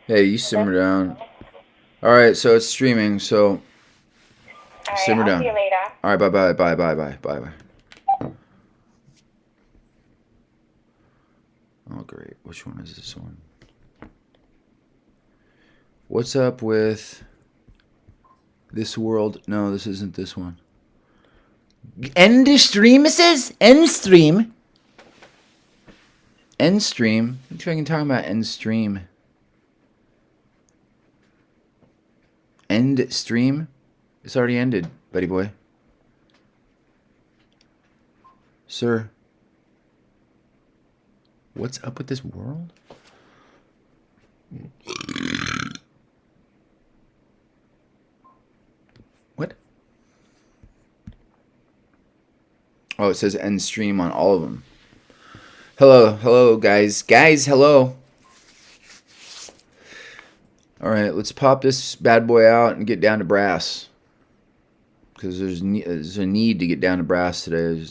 Hey, you simmer down. Alright, so it's streaming, so simmer I'll see down. you later. Alright, bye. Oh, great. Which one is this one? What's up with this world? No, this isn't this one. End stream, it says? End stream. End stream? What are you talking about end stream? End stream? It's already ended, buddy boy. Sir. What's up with this world? What? Oh, it says end stream on all of them. Hello, guys. Guys, hello. Alright, let's pop this bad boy out and get down to brass. Because there's a need to get down to brass today.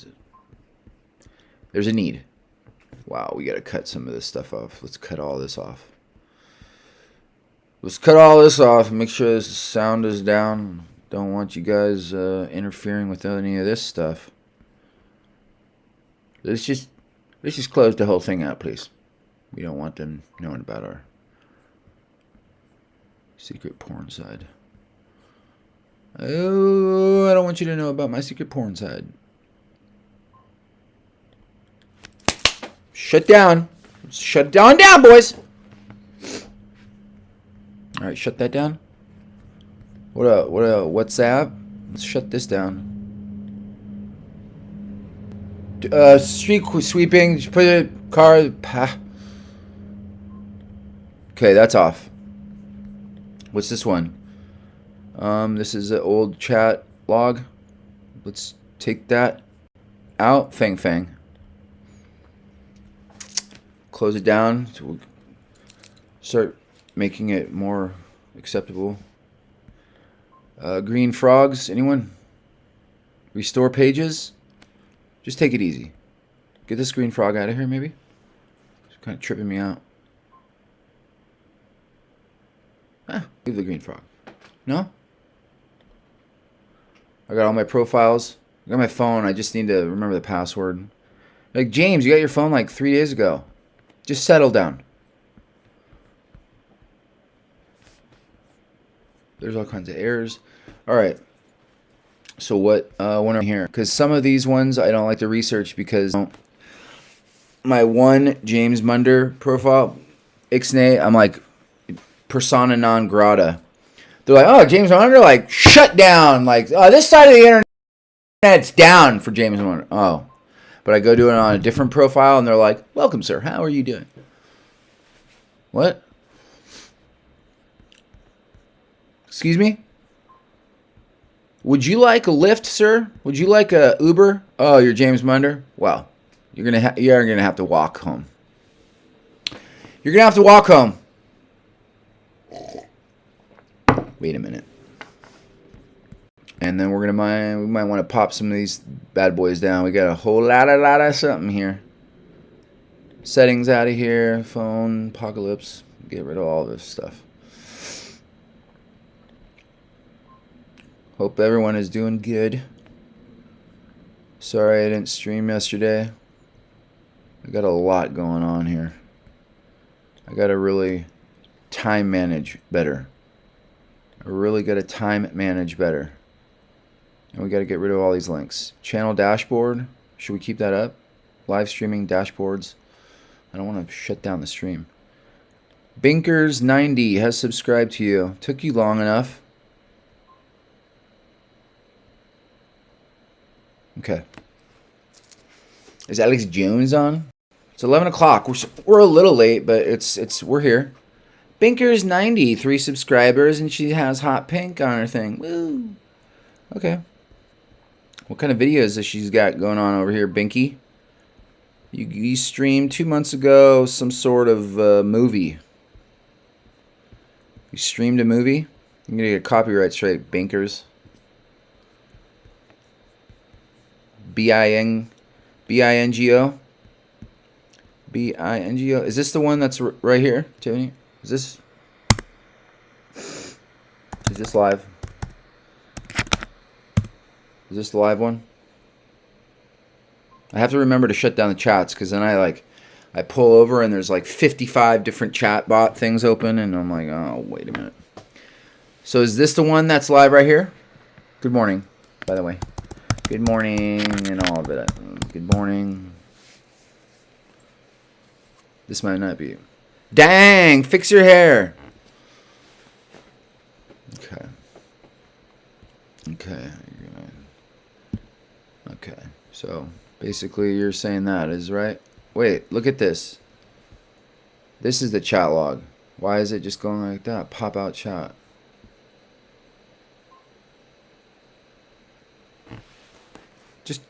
There's a need. Wow, we gotta cut some of this stuff off. Let's cut all this off. Let's cut all this off and make sure this sound is down. Don't want you guys interfering with any of this stuff. Let's just close the whole thing out, please. We don't want them knowing about our secret porn side. Oh, I don't want you to know about my secret porn side. Shut down. Shut down, boys. All right, shut that down. What up? WhatsApp? Let's shut this down. Street sweeping. Just put a car. Okay, that's off. What's this one? This is an old chat log. Let's take that out. Fang. Close it down. So we'll start making it more acceptable. Green frogs. Anyone? Restore pages. Just take it easy. Get this green frog out of here, maybe. It's kind of tripping me out. Leave the green frog. No? I got all my profiles. I got my phone. I just need to remember the password. Like, James, you got your phone like 3 days ago. Just settle down. There's all kinds of errors. All right. So what one are here? Because some of these ones I don't like to research because my one James Munder profile, Ixnay, I'm like persona non grata. They're like, oh, James Munder, like shut down. Like, oh, this side of the internet's down for James Munder. Oh, but I go do it on a different profile, and they're like, welcome, sir. How are you doing? What? Excuse me? Would you like a Lyft, sir? Would you like a Uber? Oh, you're James Munder? Well, you're gonna have to walk home. You're gonna have to walk home. Wait a minute. And then we might want to pop some of these bad boys down. We got a whole lot of something here. Settings out of here. Phone, apocalypse. Get rid of all this stuff. Hope everyone is doing good. Sorry I didn't stream yesterday. I got a lot going on here. I got to really time manage better. I really got to time manage better. And we got to get rid of all these links. Channel dashboard. Should we keep that up? Live streaming dashboards. I don't want to shut down the stream. Binkers90 has subscribed to you. Took you long enough. Okay. Is Alex Jones on? It's 11 o'clock. We're a little late, but we're here. Binkers90, 3 subscribers, and she has hot pink on her thing. Woo. Okay. What kind of videos has she got going on over here, Binky? You streamed 2 months ago some sort of movie. You streamed a movie? I'm gonna get copyright straight, Binkers. B-I-N-G-O? B-I-N-G-O? Is this the one that's right here, Tiffany? Is this? this live? Is this the live one? I have to remember to shut down the chats because then I pull over and there's like 55 different chat bot things open and I'm like, oh, wait a minute. So is this the one that's live right here? Good morning, by the way. Good morning and all of it. Good morning. This might not be. Dang, fix your hair. Okay. Okay. Okay. So basically you're saying that is right. Wait, look at this. This is the chat log. Why is it just going like that? Pop out chat. Just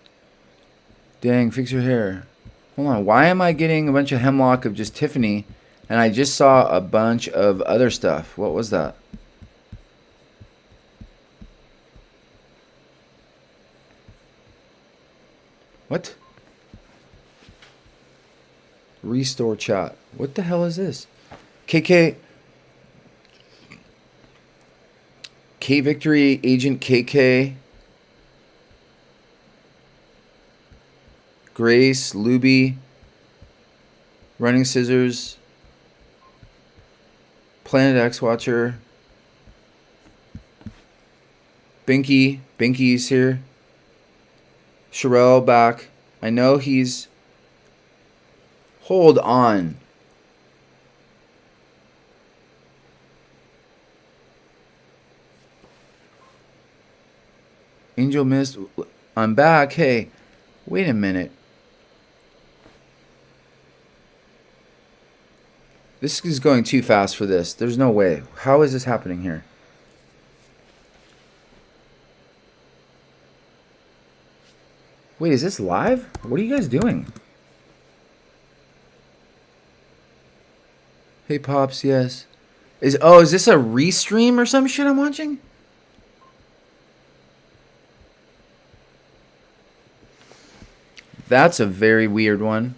dang, fix your hair. Hold on. Why am I getting a bunch of hemlock of just Tiffany and I just saw a bunch of other stuff? What was that? What? Restore chat. What the hell is this? KK. K Victory, Agent KK. Grace, Luby. Running Scissors. Planet X Watcher. Binky. Binky's here. Sherelle back. I know he's... Hold on. Angel Mist. I'm back. Hey, wait a minute. This is going too fast for this. There's no way. How is this happening here? Wait, is this live? What are you guys doing? Hey, Pops, yes. Is this a restream or some shit I'm watching? That's a very weird one.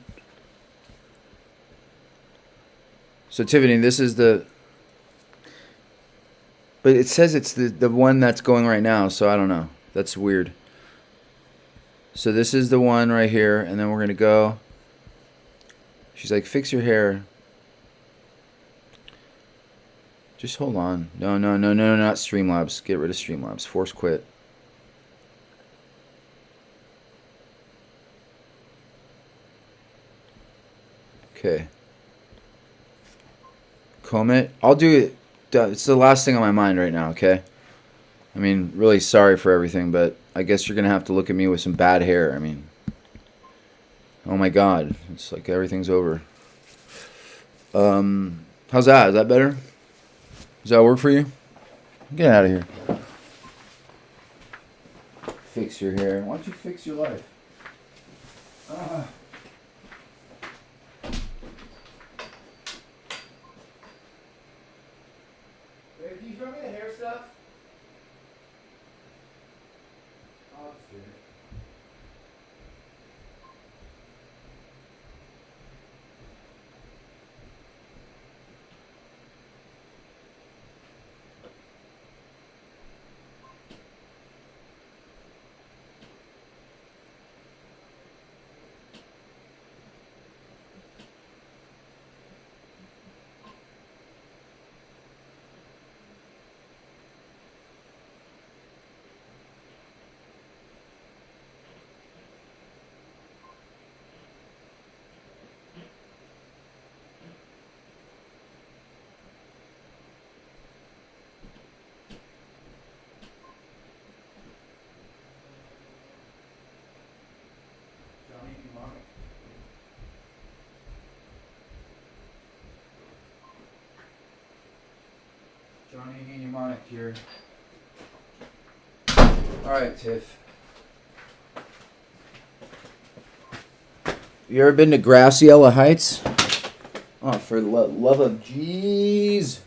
So, Tiffany, this is the... But it says it's the one that's going right now, so I don't know. That's weird. So this is the one right here, and then we're going to go. She's like, fix your hair. Just hold on. No, not Streamlabs. Get rid of Streamlabs. Force quit. Okay. Comb it. I'll do it. It's the last thing on my mind right now, okay? I mean, really sorry for everything, but I guess you're going to have to look at me with some bad hair. I mean, oh my God. It's like everything's over. How's that? Is that better? Does that work for you? Get out of here. Fix your hair. Why don't you fix your life? Babe, can you show me the hair stuff? Oh, it's good. Johnny Mnemonic here. Alright, Tiff. You ever been to Graciela Heights? Oh, for the love of jeez.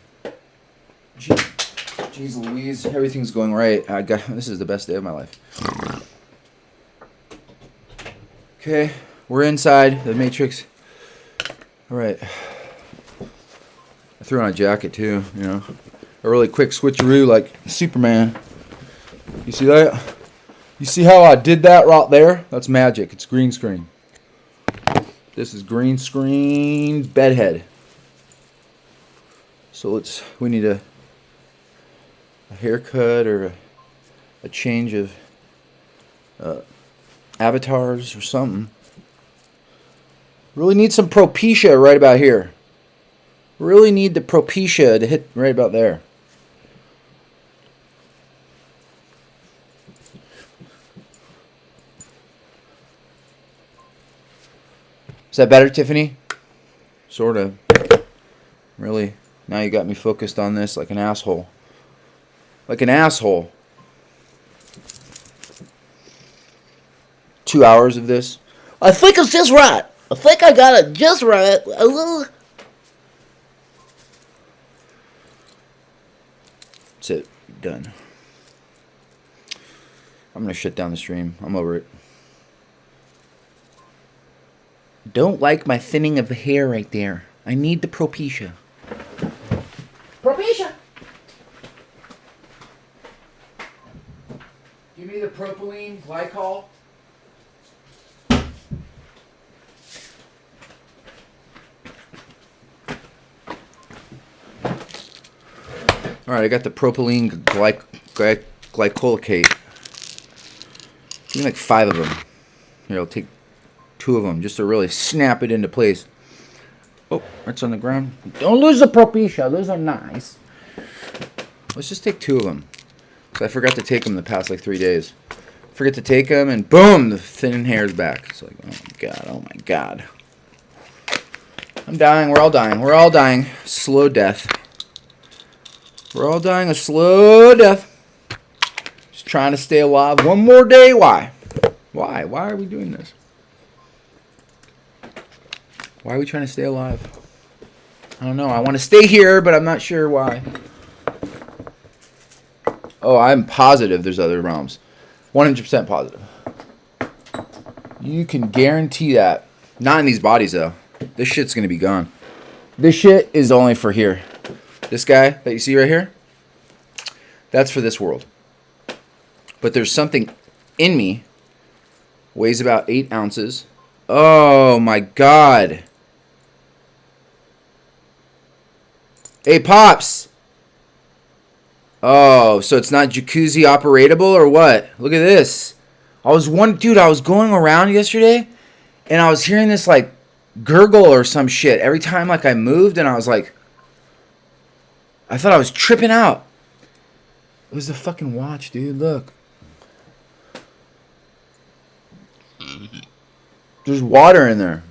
Jeez Louise, everything's going right. This is the best day of my life. Okay, we're inside the Matrix. Alright. I threw on a jacket too, you know. a really quick switcheroo like Superman. You see that? You see how I did that right there? That's magic. It's green screen. This is green screen bedhead. So we need a haircut or a change of avatars or something. Really need some Propecia right about here. Really need the Propecia to hit right about there. Is that better, Tiffany? Sort of. Really? Now you got me focused on this like an asshole. Like an asshole. 2 hours of this. I think it's just right. I think I got it just right. That's it. Done. I'm going to shut down the stream. I'm over it. Don't like my thinning of the hair right there. I need the Propecia. Propecia. Give me the propylene glycol. All right, I got the propylene glycolicate. Give me like 5 of them. Here, I'll take 2 of them just to really snap it into place. Oh, it's on the ground. Don't lose the Propecia. Those are nice. Let's just take 2 of them. Because I forgot to take them the past like 3 days. Forget to take them and boom, the thin hair's back. It's like, oh my god, oh my god. I'm dying, we're all dying. We're all dying. Slow death. We're all dying a slow death. Just trying to stay alive one more day. Why? Why? Why are we doing this? Why are we trying to stay alive? I don't know. I want to stay here, but I'm not sure why. Oh, I'm positive there's other realms. 100% positive. You can guarantee that. Not in these bodies, though. This shit's going to be gone. This shit is only for here. This guy that you see right here, that's for this world. But there's something in me, weighs about 8 ounces. Oh my god. Hey, Pops. Oh, so it's not jacuzzi operatable or what? Look at this. Dude, I was going around yesterday and I was hearing this like gurgle or some shit every time like I moved, and I was like, I thought I was tripping out. It was the fucking watch, dude. Look. There's water in there.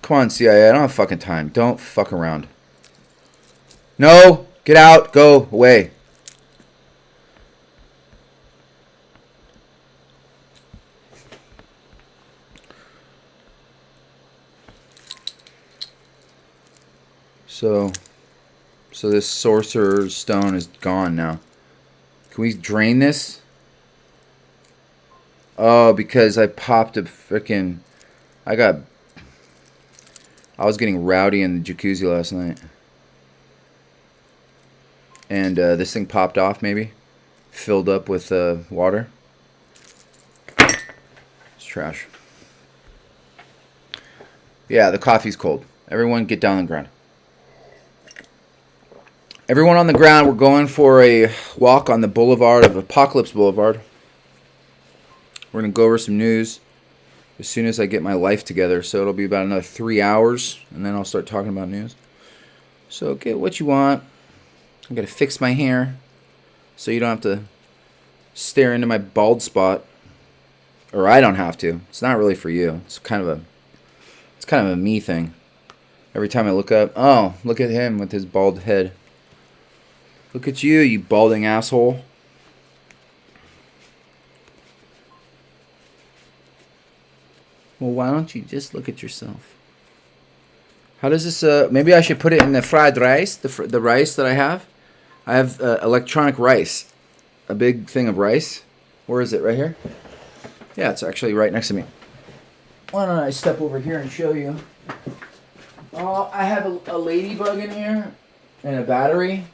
Come on, CIA. I don't have fucking time. Don't fuck around. No. Get out. Go away. So this sorcerer's stone is gone now. Can we drain this? Oh, because I popped a freaking... I was getting rowdy in the jacuzzi last night. And this thing popped off, maybe. Filled up with water. It's trash. Yeah, the coffee's cold. Everyone get down on the ground. Everyone on the ground, we're going for a walk on the boulevard of Apocalypse Boulevard. We're going to go over some news as soon as I get my life together. So it'll be about another 3 hours, and then I'll start talking about news. So get what you want. I'm going to fix my hair so you don't have to stare into my bald spot. Or I don't have to. It's not really for you. It's kind of a me thing. Every time I look up, oh, look at him with his bald head. Look at you, you balding asshole. Well, why don't you just look at yourself? How does this, maybe I should put it in the fried rice, the rice that I have. I have electronic rice. A big thing of rice. Where is it? Right here? Yeah, it's actually right next to me. Why don't I step over here and show you? Oh, I have a ladybug in here and a battery.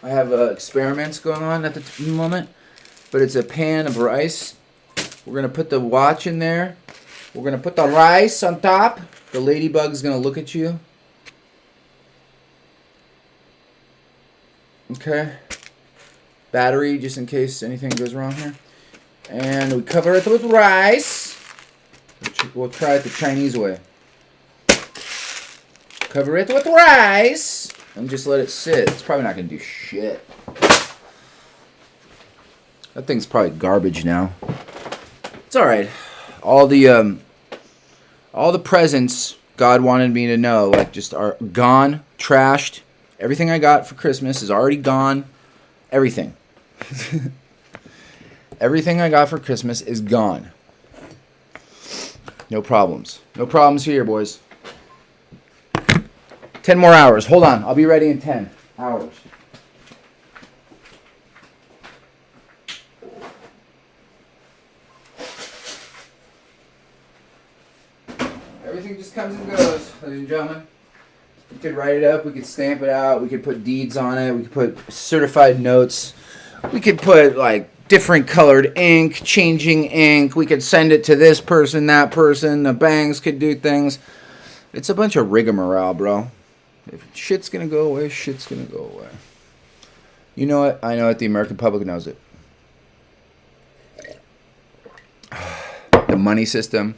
I have experiments going on at the moment, but it's a pan of rice. We're going to put the watch in there. We're going to put the rice on top. The ladybug's going to look at you. Okay. Battery, just in case anything goes wrong here. And we cover it with rice. We'll try it the Chinese way. Cover it with rice. And just let it sit. It's probably not going to do shit. That thing's probably garbage now. It's alright. All the presents God wanted me to know, like, just are gone, trashed. Everything I got for Christmas is already gone. Everything. Everything I got for Christmas is gone. No problems. No problems here, boys. 10 more hours. Hold on. I'll be ready in 10 hours. Everything just comes and goes, ladies and gentlemen. We could write it up. We could stamp it out. We could put deeds on it. We could put certified notes. We could put, like, different colored ink, changing ink. We could send it to this person, that person. The banks could do things. It's a bunch of rigmarole, bro. If shit's gonna go away, shit's gonna go away. You know it. I know it. The American public knows it. The money system.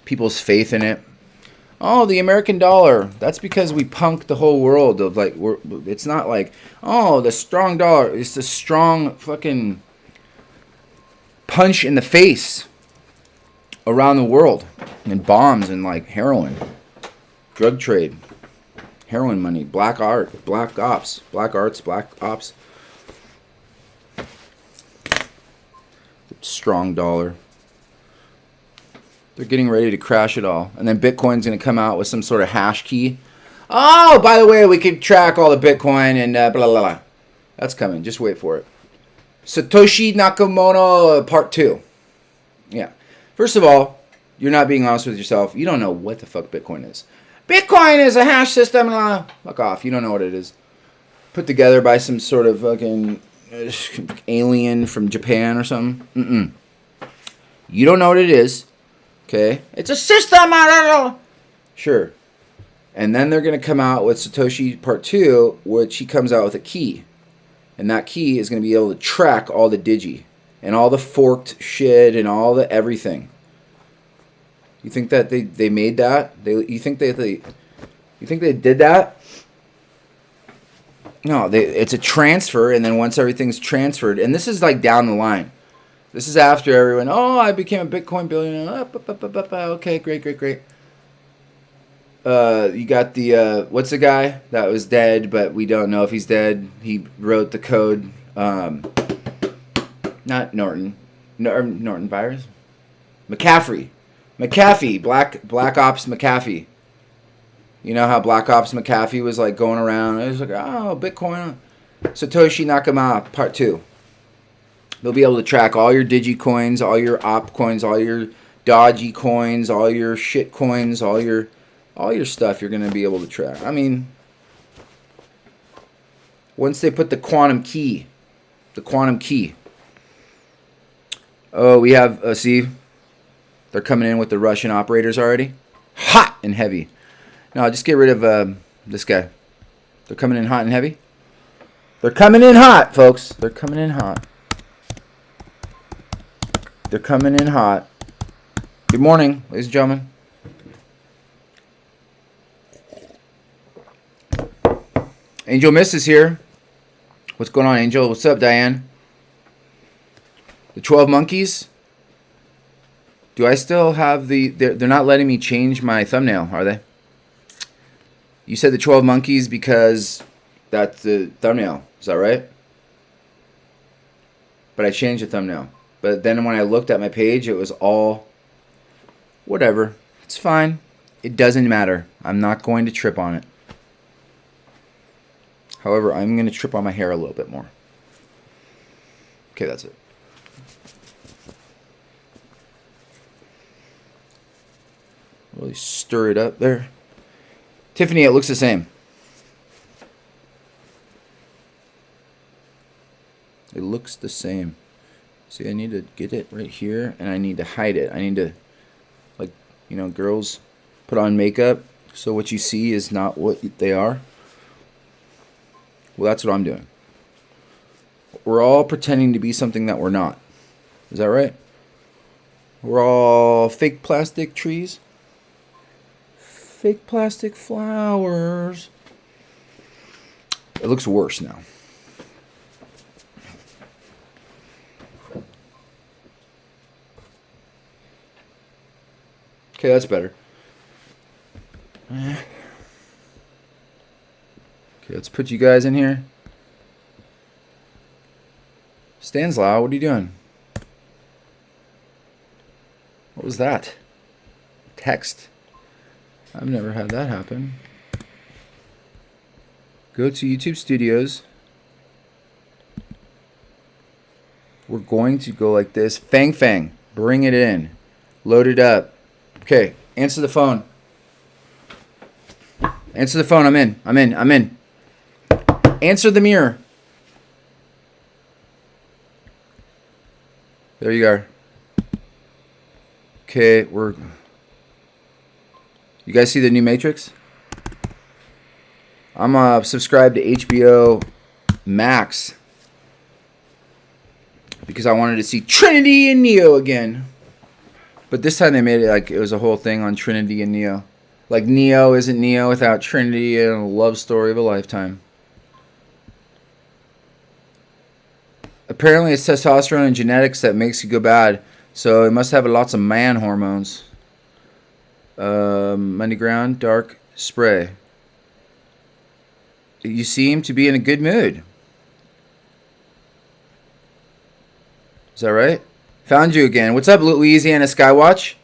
People's faith in it. Oh, the American dollar. That's because we punked the whole world. Of like, it's not like, oh, the strong dollar. It's the strong fucking punch in the face around the world. And bombs and like heroin. Drug trade. Heroin money. Black art. Black ops. Black arts. Black ops. Strong dollar. They're getting ready to crash it all. And then Bitcoin's going to come out with some sort of hash key. Oh, by the way, we can track all the Bitcoin and blah, blah, blah. That's coming. Just wait for it. Satoshi Nakamoto Part 2. Yeah. First of all, you're not being honest with yourself. You don't know what the fuck Bitcoin is. Bitcoin is a hash system. Blah. Fuck off. You don't know what it is. Put together by some sort of fucking alien from Japan or something. You don't know what it is. Okay, it's a system. I don't know. Sure. And then they're going to come out with Satoshi Part 2, which he comes out with a key. And that key is going to be able to track all the digi. And all the forked shit and all the everything. You think that they made that? You think they did that? No, it's a transfer, and then once everything's transferred, and this is like down the line. This is after everyone, oh, I became a Bitcoin billionaire. Okay, great. You got the, what's the guy that was dead, but we don't know if he's dead. He wrote the code. Not Norton. Norton virus? McAfee, Black Ops McAfee. You know how Black Ops McAfee was like going around. It was like, oh, Bitcoin. Satoshi Nakamoto Part 2. They'll be able to track all your digi coins, all your op coins, all your dodgy coins, all your shit coins, all your stuff you're going to be able to track. I mean, once they put the quantum key. Oh, we have, see, they're coming in with the Russian operators already. Hot and heavy. No, just get rid of this guy. They're coming in hot and heavy. They're coming in hot, folks. They're coming in hot. They're coming in hot. Good morning, ladies and gentlemen. Angel Miss is here. What's going on, Angel? What's up, Diane? The 12 monkeys? Do I still have the... They're not letting me change my thumbnail, are they? You said the 12 monkeys because that's the thumbnail. Is that right? But I changed the thumbnail. But then when I looked at my page, it was all... Whatever. It's fine. It doesn't matter. I'm not going to trip on it. However, I'm going to trip on my hair a little bit more. Okay, that's it. Really stir it up there. Tiffany, it looks the same. It looks the same. See, I need to get it right here, and I need to hide it. I need to, like, you know, girls put on makeup, so what you see is not what they are. Well, that's what I'm doing. We're all pretending to be something that we're not. Is that right? We're all fake plastic trees. Fake plastic flowers. It looks worse now. Okay, that's better. Okay, let's put you guys in here. Stanislaw, what are you doing? What was that? Text. I've never had that happen. Go to YouTube Studios. We're going to go like this. Fang Fang. Bring it in. Load it up. Okay. Answer the phone. Answer the phone. I'm in. I'm in. I'm in. Answer the mirror. There you are. Okay, you guys see the new Matrix? I'm subscribed to HBO Max because I wanted to see Trinity and Neo again. But this time they made it like it was a whole thing on Trinity and Neo. Like Neo isn't Neo without Trinity, and a love story of a lifetime. Apparently it's testosterone and genetics that makes you go bad. So it must have lots of man hormones. Money ground, dark spray. You seem to be in a good mood. Is that right? Found you again. What's up, Louisiana Skywatch?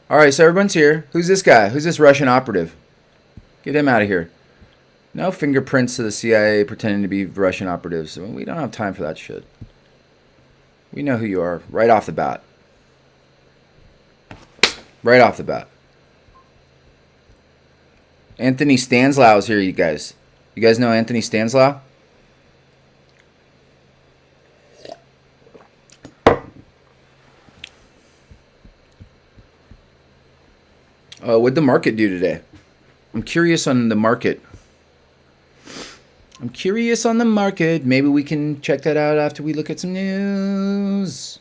Alright, so everyone's here. Who's this guy? Who's this Russian operative? Get him out of here. No fingerprints to the CIA pretending to be Russian operatives. We don't have time for that shit. We know who you are right off the bat. Right off the bat. Anthony Stanislaw is here, you guys. You guys know Anthony Stanislaw? What'd the market do today? I'm curious on the market. I'm curious on the market. Maybe we can check that out after we look at some news.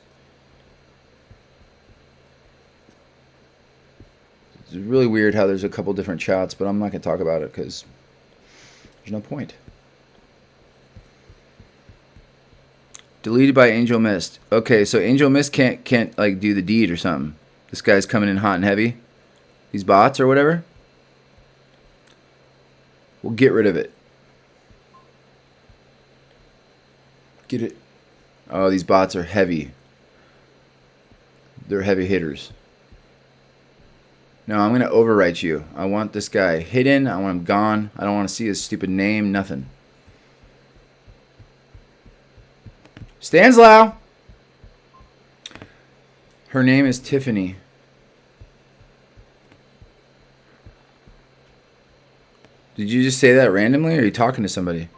It's really weird how there's a couple different chats, but I'm not going to talk about it because there's no point. Deleted by Angel Mist. Okay, so Angel Mist can't like do the deed or something. This guy's coming in hot and heavy. These bots or whatever. We'll get rid of it. Get it. Oh, these bots are heavy. They're heavy hitters. No, I'm going to overwrite you. I want this guy hidden. I want him gone. I don't want to see his stupid name. Nothing. Stanislaw. Her name is Tiffany. Did you just say that randomly, or are you talking to somebody?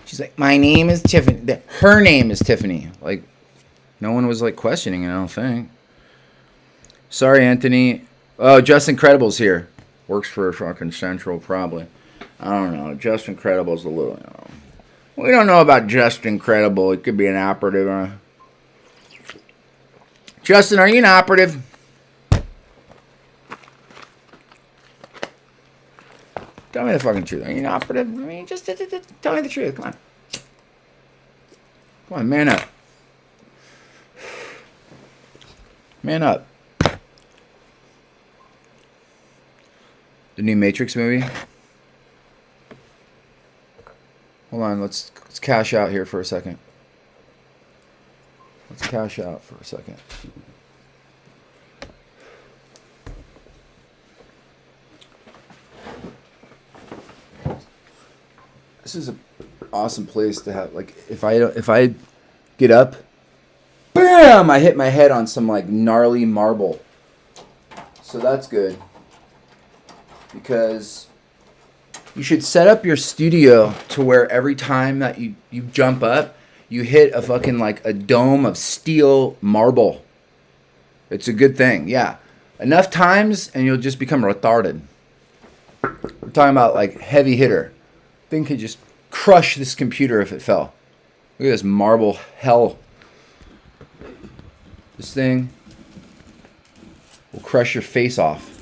She's like, my name is Tiffany. Her name is Tiffany. Like, no one was like questioning it, I don't think. Sorry, Anthony. Oh, Just Incredible's here. Works for fucking Central, probably. I don't know. Just Incredible's a little, you know. We don't know about Just Incredible. It could be an operative. Justin, are you an operative? Tell me the fucking truth. Are you an operative? I mean, just tell me the truth. Come on. Come on, man up. Man up. The new Matrix movie. Hold on, let's cash out here for a second. Let's cash out for a second. This is an awesome place to have, like, if I get up, bam, I hit my head on some like gnarly marble. So So that's good. Because you should set up your studio to where every time that you jump up, you hit a fucking like a dome of steel marble. It's a good thing, yeah. Enough times and you'll just become retarded. We're talking about like heavy hitter. Thing could just crush this computer if it fell. Look at this marble hell. This thing will crush your face off.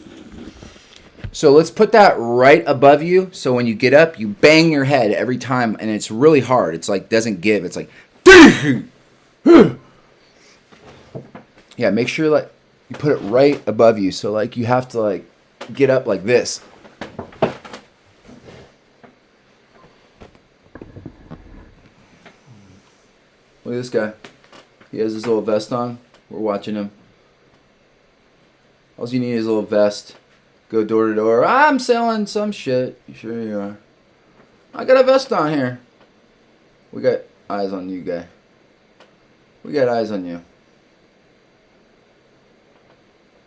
So let's put that right above you. So when you get up, you bang your head every time, and it's really hard. It's like doesn't give. It's like, yeah. Make sure like you put it right above you. So like you have to like get up like this. Look at this guy. He has his little vest on. We're watching him. All you need is a little vest. Go door to door. I'm selling some shit. Sure you are. I got a vest on here. We got eyes on you, guy. We got eyes on you.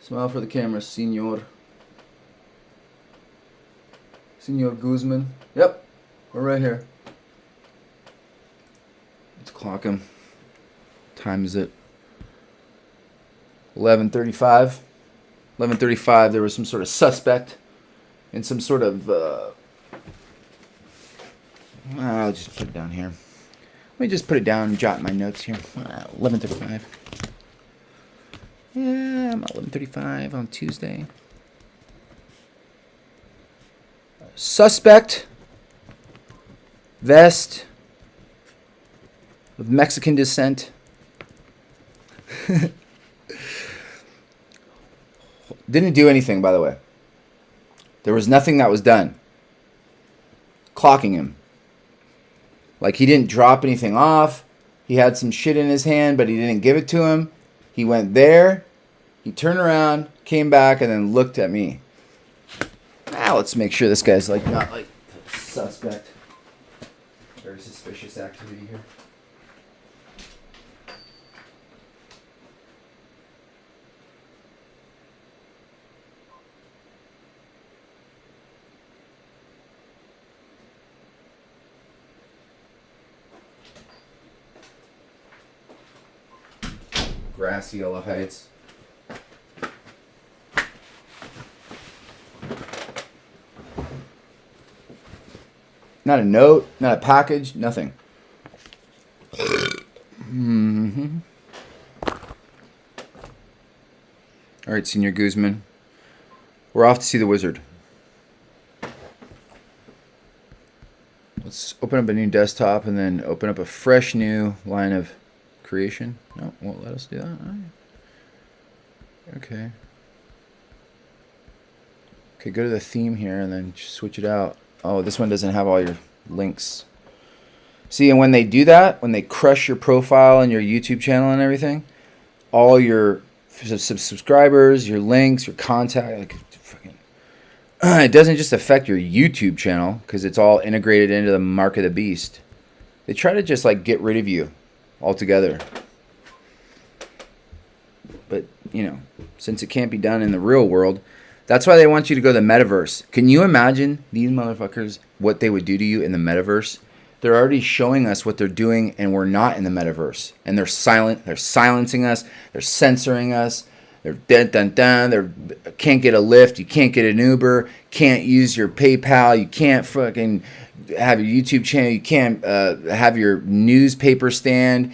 Smile for the camera, senor. Senor Guzman. Yep. We're right here. Let's clock him. Time is it? 11:35. 11:35. There was some sort of suspect and some sort of. I'll just put it down here. Let me just put it down and jot my notes here. 11:35. Yeah, I'm at 11:35 on Tuesday. Suspect. Vest. Of Mexican descent. Didn't do anything, by the way. There was nothing that was done. Clocking him. Like he didn't drop anything off. He had some shit in his hand, but he didn't give it to him. He went there. He turned around, came back, and then looked at me. Now let's make sure this guy's like not like suspect. Very suspicious activity here. Grassy Yellow Heights. Not a note, not a package, nothing. Mm-hmm. All right, Senior Guzman. We're off to see the wizard. Let's open up a new desktop and then open up a fresh new line of creation. No, won't let us do that. All right. Okay. Okay, go to the theme here and then switch it out. Oh, this one doesn't have all your links. See, and when they do that, when they crush your profile and your YouTube channel and everything, all your subscribers, your links, your contact, like fucking, it doesn't just affect your YouTube channel because it's all integrated into the mark of the beast. They try to just like get rid of you altogether. But, you know, since it can't be done in the real world, that's why they want you to go to the Metaverse. Can you imagine these motherfuckers, what they would do to you in the Metaverse? They're already showing us what they're doing, and we're not in the Metaverse. And they're silent. They're silencing us. They're censoring us. They're dun-dun-dun. They can't get a Lyft. You can't get an Uber. Can't use your PayPal. You can't fucking have your YouTube channel. You can't have your newspaper stand.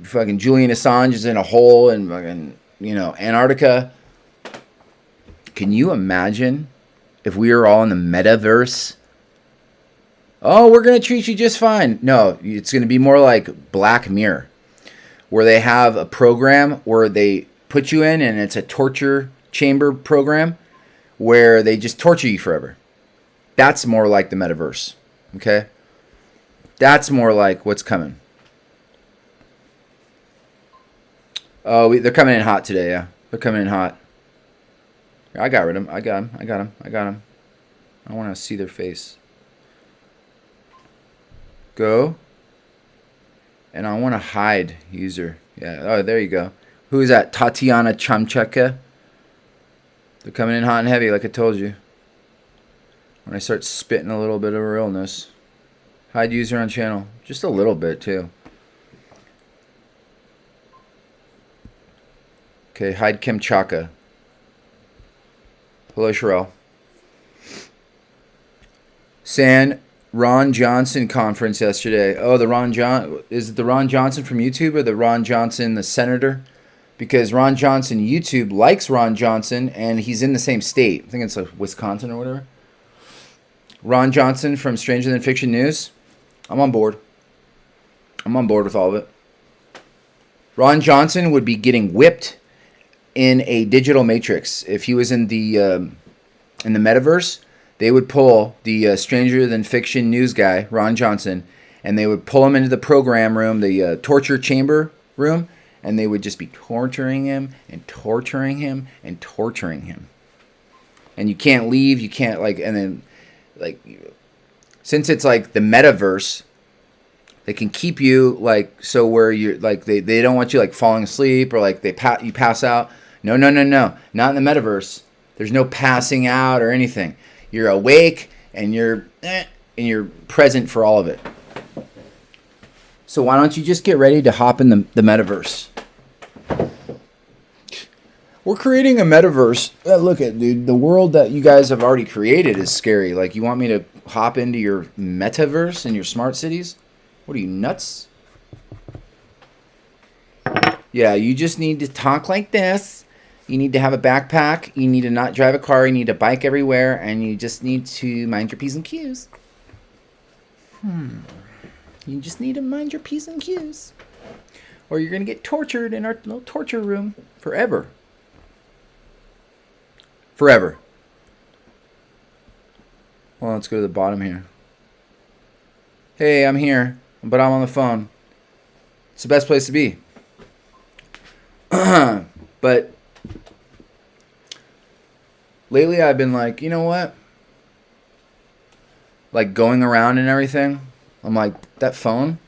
Fucking Julian Assange is in a hole in fucking, you know, Antarctica. Can you imagine if we were all in the Metaverse? Oh, we're going to treat you just fine. No, it's going to be more like Black Mirror, where they have a program where they put you in, and it's a torture chamber program where they just torture you forever. That's more like the Metaverse, okay? That's more like what's coming. Oh, they're coming in hot today, yeah. They're coming in hot. I got rid of them. I got them. I want to see their face. Go. And I want to hide user. Yeah. Oh, there you go. Who is that? Tatiana Chamcheka. They're coming in hot and heavy, like I told you. When I start spitting a little bit of realness. Hide user on channel. Just a little bit, too. Okay, hide Kim Chaka. Hello, Sherelle. Ron Johnson conference yesterday. Oh, is it the Ron Johnson from YouTube or the Ron Johnson, the senator? Because Ron Johnson YouTube likes Ron Johnson, and he's in the same state. I think it's like Wisconsin or whatever. Ron Johnson from Stranger Than Fiction News. I'm on board. I'm on board with all of it. Ron Johnson would be getting whipped in a digital matrix. If he was in the Metaverse, they would pull the Stranger Than Fiction News guy, Ron Johnson, and they would pull him into the program room, the torture chamber room, and they would just be torturing him and torturing him and torturing him. And you can't leave, you can't, like, and then, like, since it's like the Metaverse, they can keep you, like, so where you're, like, they don't want you, like, falling asleep or, like, you pass out. No. Not in the Metaverse. There's no passing out or anything. You're awake and you're present for all of it. So why don't you just get ready to hop in the Metaverse? We're creating a Metaverse. Look at, dude, the world that you guys have already created is scary. Like, you want me to hop into your Metaverse in your smart cities? What are you, nuts? Yeah, you just need to talk like this. You need to have a backpack. You need to not drive a car. You need to bike everywhere. And you just need to mind your P's and Q's. You just need to mind your P's and Q's. Or you're going to get tortured in our little torture room forever. Forever. Well, let's go to the bottom here. Hey, I'm here, but I'm on the phone. It's the best place to be. But lately I've been like, you know what? Like, going around and everything, I'm like, that phone,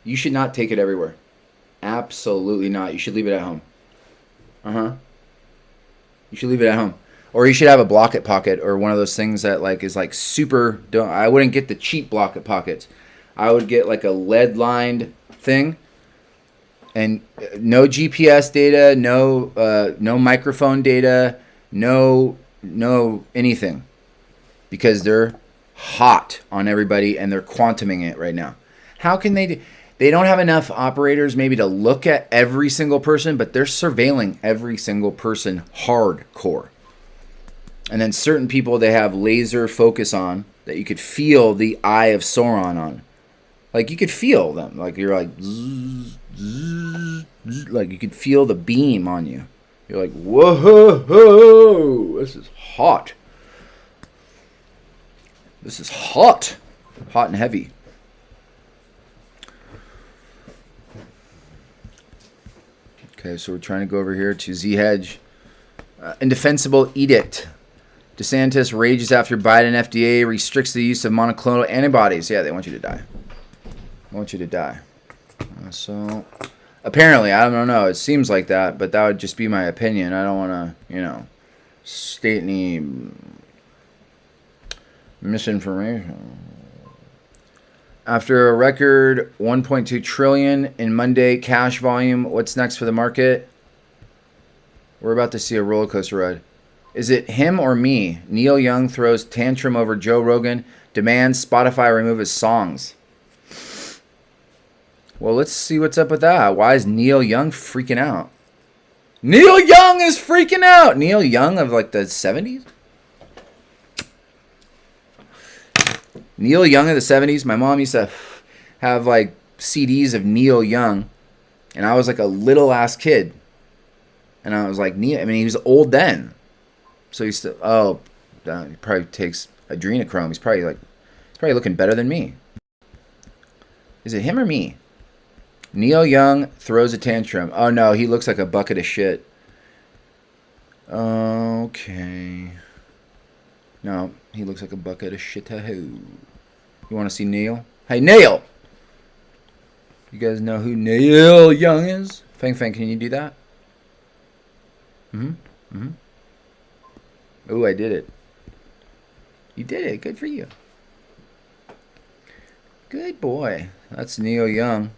you should not take it everywhere. Absolutely not. You should leave it at home. You should leave it at home. Or you should have a block-it pocket or one of those things that, like, is like super, I wouldn't get the cheap block-it pockets. I would get like a lead-lined thing. And no GPS data, no microphone data, no anything. Because they're hot on everybody and they're quantuming it right now. How can they don't have enough operators maybe to look at every single person, but they're surveilling every single person hardcore. And then certain people they have laser focus on that you could feel the eye of Sauron on. Like, you could feel them. Like, you're like, zzz, zzz, zzz, like, you could feel the beam on you. You're like, whoa, this is hot. This is hot. Hot and heavy. Okay, so we're trying to go over here to Z-Hedge. Indefensible edict. DeSantis rages after Biden FDA restricts the use of monoclonal antibodies. Yeah, they want you to die. They want you to die. So, apparently, I don't know. It seems like that, but that would just be my opinion. I don't want to, state any misinformation. After a record 1.2 trillion in Monday cash volume, what's next for the market? We're about to see a roller coaster ride. Is it him or me? Neil Young throws tantrum over Joe Rogan, demands Spotify remove his songs. Well, let's see what's up with that. Why is Neil Young freaking out? Neil Young is freaking out! Neil Young of like the 70s? Neil Young of the 70s. My mom used to have like CDs of Neil Young. And I was like a little ass kid. And I was like, Neil, I mean, he was old then. So he's still, he probably takes adrenochrome. He's probably looking better than me. Is it him or me? Neil Young throws a tantrum. Oh no, he looks like a bucket of shit. Okay. No, he looks like a bucket of shit. You want to see Neil? Hey, Neil! You guys know who Neil Young is? Fang Fang, can you do that? Oh, I did it. You did it. Good for you. Good boy. That's Neil Young.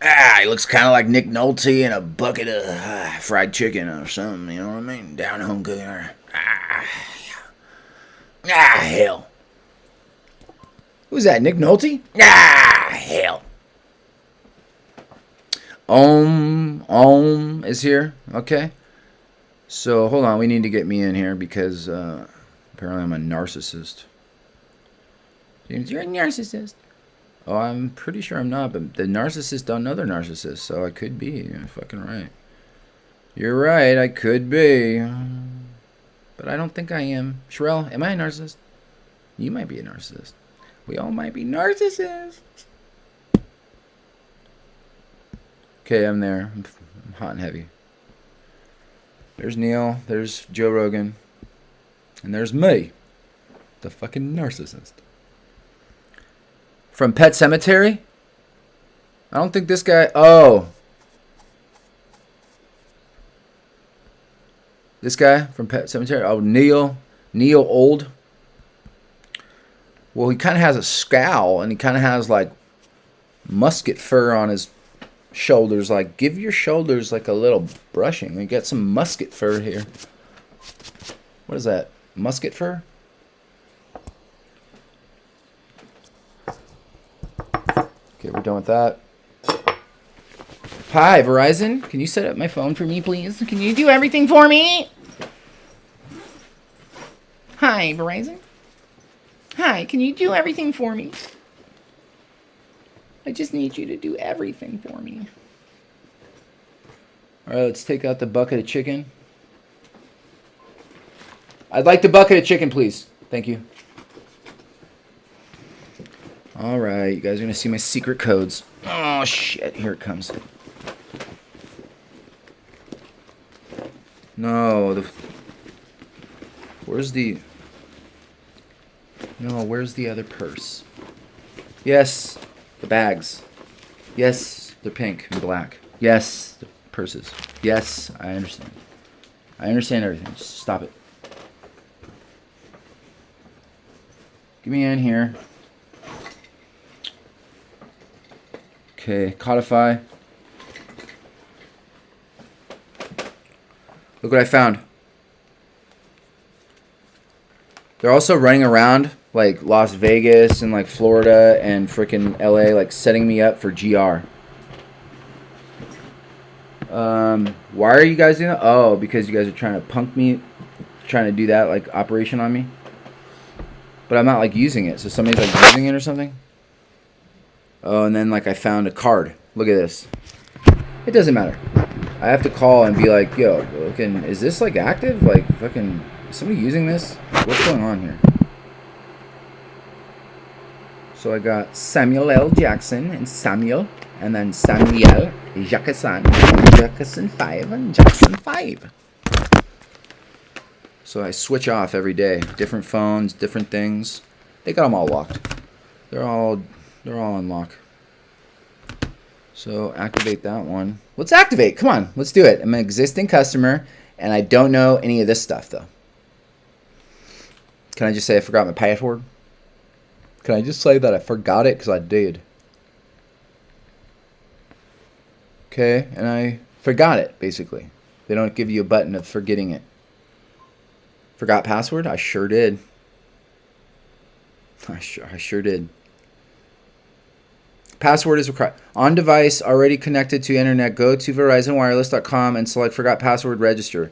He looks kind of like Nick Nolte in a bucket of fried chicken or something. You know what I mean? Down home cooking. Hell. Who's that? Nick Nolte? Hell. Om is here. Okay. So hold on. We need to get me in here because apparently I'm a narcissist. You're a narcissist. Oh, I'm pretty sure I'm not, but the narcissists don't know they're narcissists, so I could be. You're fucking right. You're right, I could be. But I don't think I am. Sherelle, am I a narcissist? You might be a narcissist. We all might be narcissists. Okay, I'm there. I'm hot and heavy. There's Neil. There's Joe Rogan. And there's me. The fucking narcissist. From Pet Cemetery? I don't think this guy... Oh. This guy from Pet Cemetery? Oh, Neil. Neil Old. Well, he kind of has a scowl, and he kind of has, like, musket fur on his shoulders. Like, give your shoulders, like, a little brushing. We got some musket fur here. What is that? Musket fur? Okay, we're done with that. Hi, Verizon. Can you set up my phone for me, please? Can you do everything for me? Hi, Verizon. Hi, can you do everything for me? I just need you to do everything for me. All right, let's take out the bucket of chicken. I'd like the bucket of chicken, please. Thank you. All right, you guys are going to see my secret codes. Oh, shit. Here it comes. No, where's the... No, where's the other purse? Yes, the bags. Yes, they're pink and black. Yes, the purses. Yes, I understand. I understand everything. Just stop it. Get me in here. Okay, codify. Look what I found. They're also running around like Las Vegas and like Florida and freaking LA, like setting me up for GR. Why are you guys doing that? Oh, because you guys are trying to punk me, trying to do that like operation on me. But I'm not like using it, so somebody's like using it or something. Oh, and then like I found a card. Look at this. It doesn't matter. I have to call and be like, yo, fucking, is this like active? Like fucking, is somebody using this? What's going on here? So I got Samuel L. Jackson and Samuel, and then Samuel Jackson, Jackson 5 and Jackson 5. So I switch off every day. Different phones, different things. They got them all locked. They're all on lock. So activate that one. Let's activate. Come on, let's do it. I'm an existing customer, and I don't know any of this stuff though. Can I just say I forgot my password? Can I just say that I forgot it because I did? Okay, and I forgot it basically. They don't give you a button of forgetting it. Forgot password? I sure did. I sure did. Password is required. On device already connected to internet, go to verizonwireless.com and select forgot password register.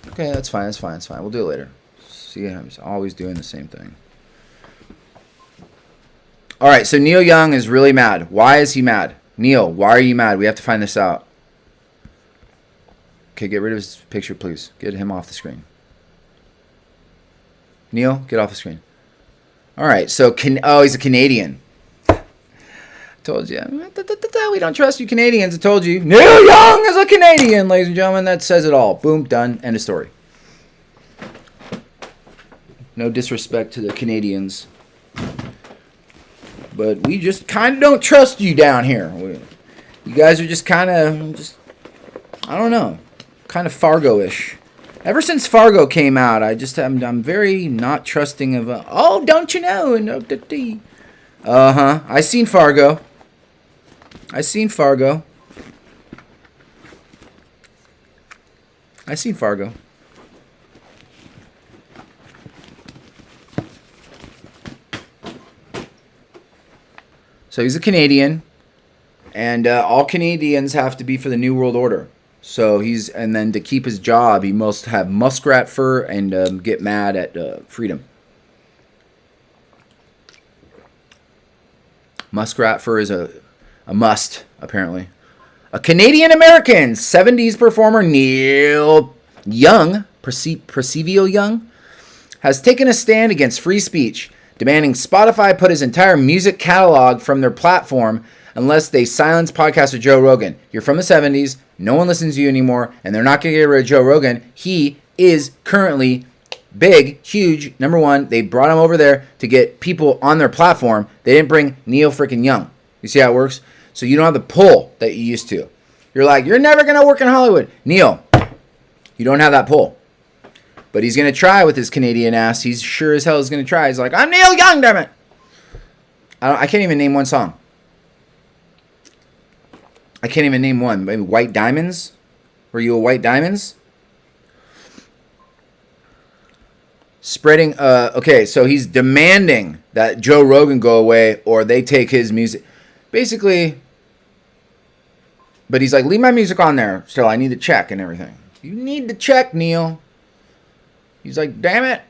Okay, that's fine. That's fine. That's fine. We'll do it later. See, I'm always doing the same thing. All right, so Neil Young is really mad. Why is he mad? Neil, why are you mad? We have to find this out. Okay, get rid of his picture, please. Get him off the screen. Neil, get off the screen. All right, so he's a Canadian. Told you. We don't trust you Canadians. I told you. Neil Young is a Canadian, ladies and gentlemen. That says it all. Boom, done. End of story. No disrespect to the Canadians. But we just kind of don't trust you down here. You guys are just kind of, I don't know, kind of Fargo-ish. Ever since Fargo came out, I'm very not trusting of. Oh, don't you know? I seen Fargo. I seen Fargo. So he's a Canadian, and all Canadians have to be for the New World Order. So and then to keep his job, he must have muskrat fur and get mad at freedom. Muskrat fur is a must, apparently. A Canadian American, 70s performer Neil Young, Percival Young, has taken a stand against free speech, demanding Spotify put his entire music catalog from their platform unless they silence podcaster Joe Rogan. You're from the 70s, no one listens to you anymore, and they're not going to get rid of Joe Rogan. He is currently big, huge, number one. They brought him over there to get people on their platform. They didn't bring Neil freaking Young. You see how it works? So you don't have the pull that you used to. You're like, you're never going to work in Hollywood. Neil, you don't have that pull. But he's going to try with his Canadian ass. He's sure as hell is going to try. He's like, I'm Neil Young, damn it. I can't even name one song. I can't even name one. Maybe White Diamonds? Were you a White Diamonds? Spreading, okay, so he's demanding that Joe Rogan go away or they take his music. Basically, but he's like, leave my music on there still. I need to check and everything. You need to check, Neil. He's like, damn it.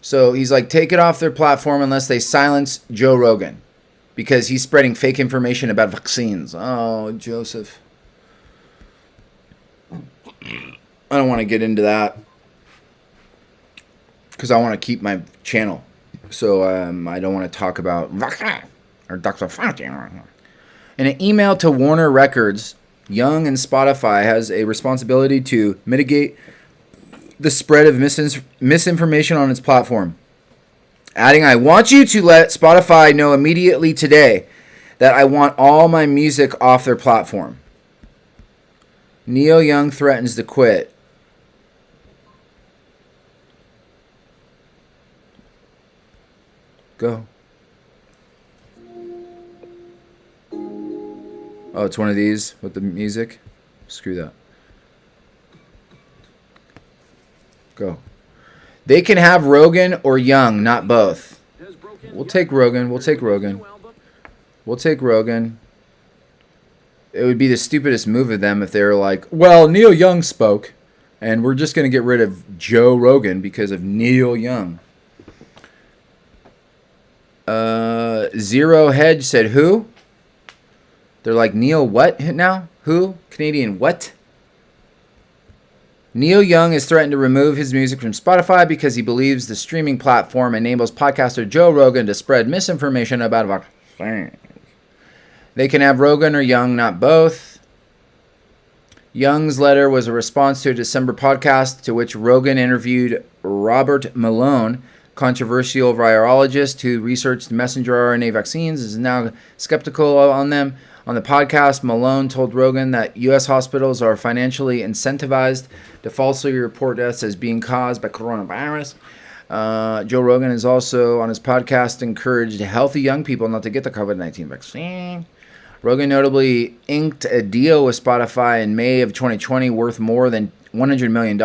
So he's like, take it off their platform unless they silence Joe Rogan. Because he's spreading fake information about vaccines. Oh, Joseph. I don't want to get into that. Because I want to keep my channel. So I don't want to talk about vaccine or Dr. Fauci. In an email to Warner Records, Young and Spotify has a responsibility to mitigate the spread of misinformation on its platform. Adding, I want you to let Spotify know immediately today that I want all my music off their platform. Neil Young threatens to quit. Go. Oh, it's one of these with the music? Screw that. Go. They can have Rogan or Young, not both. We'll take Rogan. We'll take Rogan. We'll take Rogan. It would be the stupidest move of them if they were like, well, Neil Young spoke, and we're just going to get rid of Joe Rogan because of Neil Young. Zero Hedge said, who? They're like, Neil what now? Who? Canadian what? Neil Young has threatened to remove his music from Spotify because he believes the streaming platform enables podcaster Joe Rogan to spread misinformation about vaccines. They can have Rogan or Young, not both. Young's letter was a response to a December podcast to which Rogan interviewed Robert Malone, controversial virologist who researched messenger RNA vaccines, is now skeptical on them. On the podcast, Malone told Rogan that U.S. hospitals are financially incentivized to falsely report deaths as being caused by coronavirus. Joe Rogan has also, on his podcast, encouraged healthy young people not to get the COVID-19 vaccine. Rogan notably inked a deal with Spotify in May of 2020 worth more than $100 million.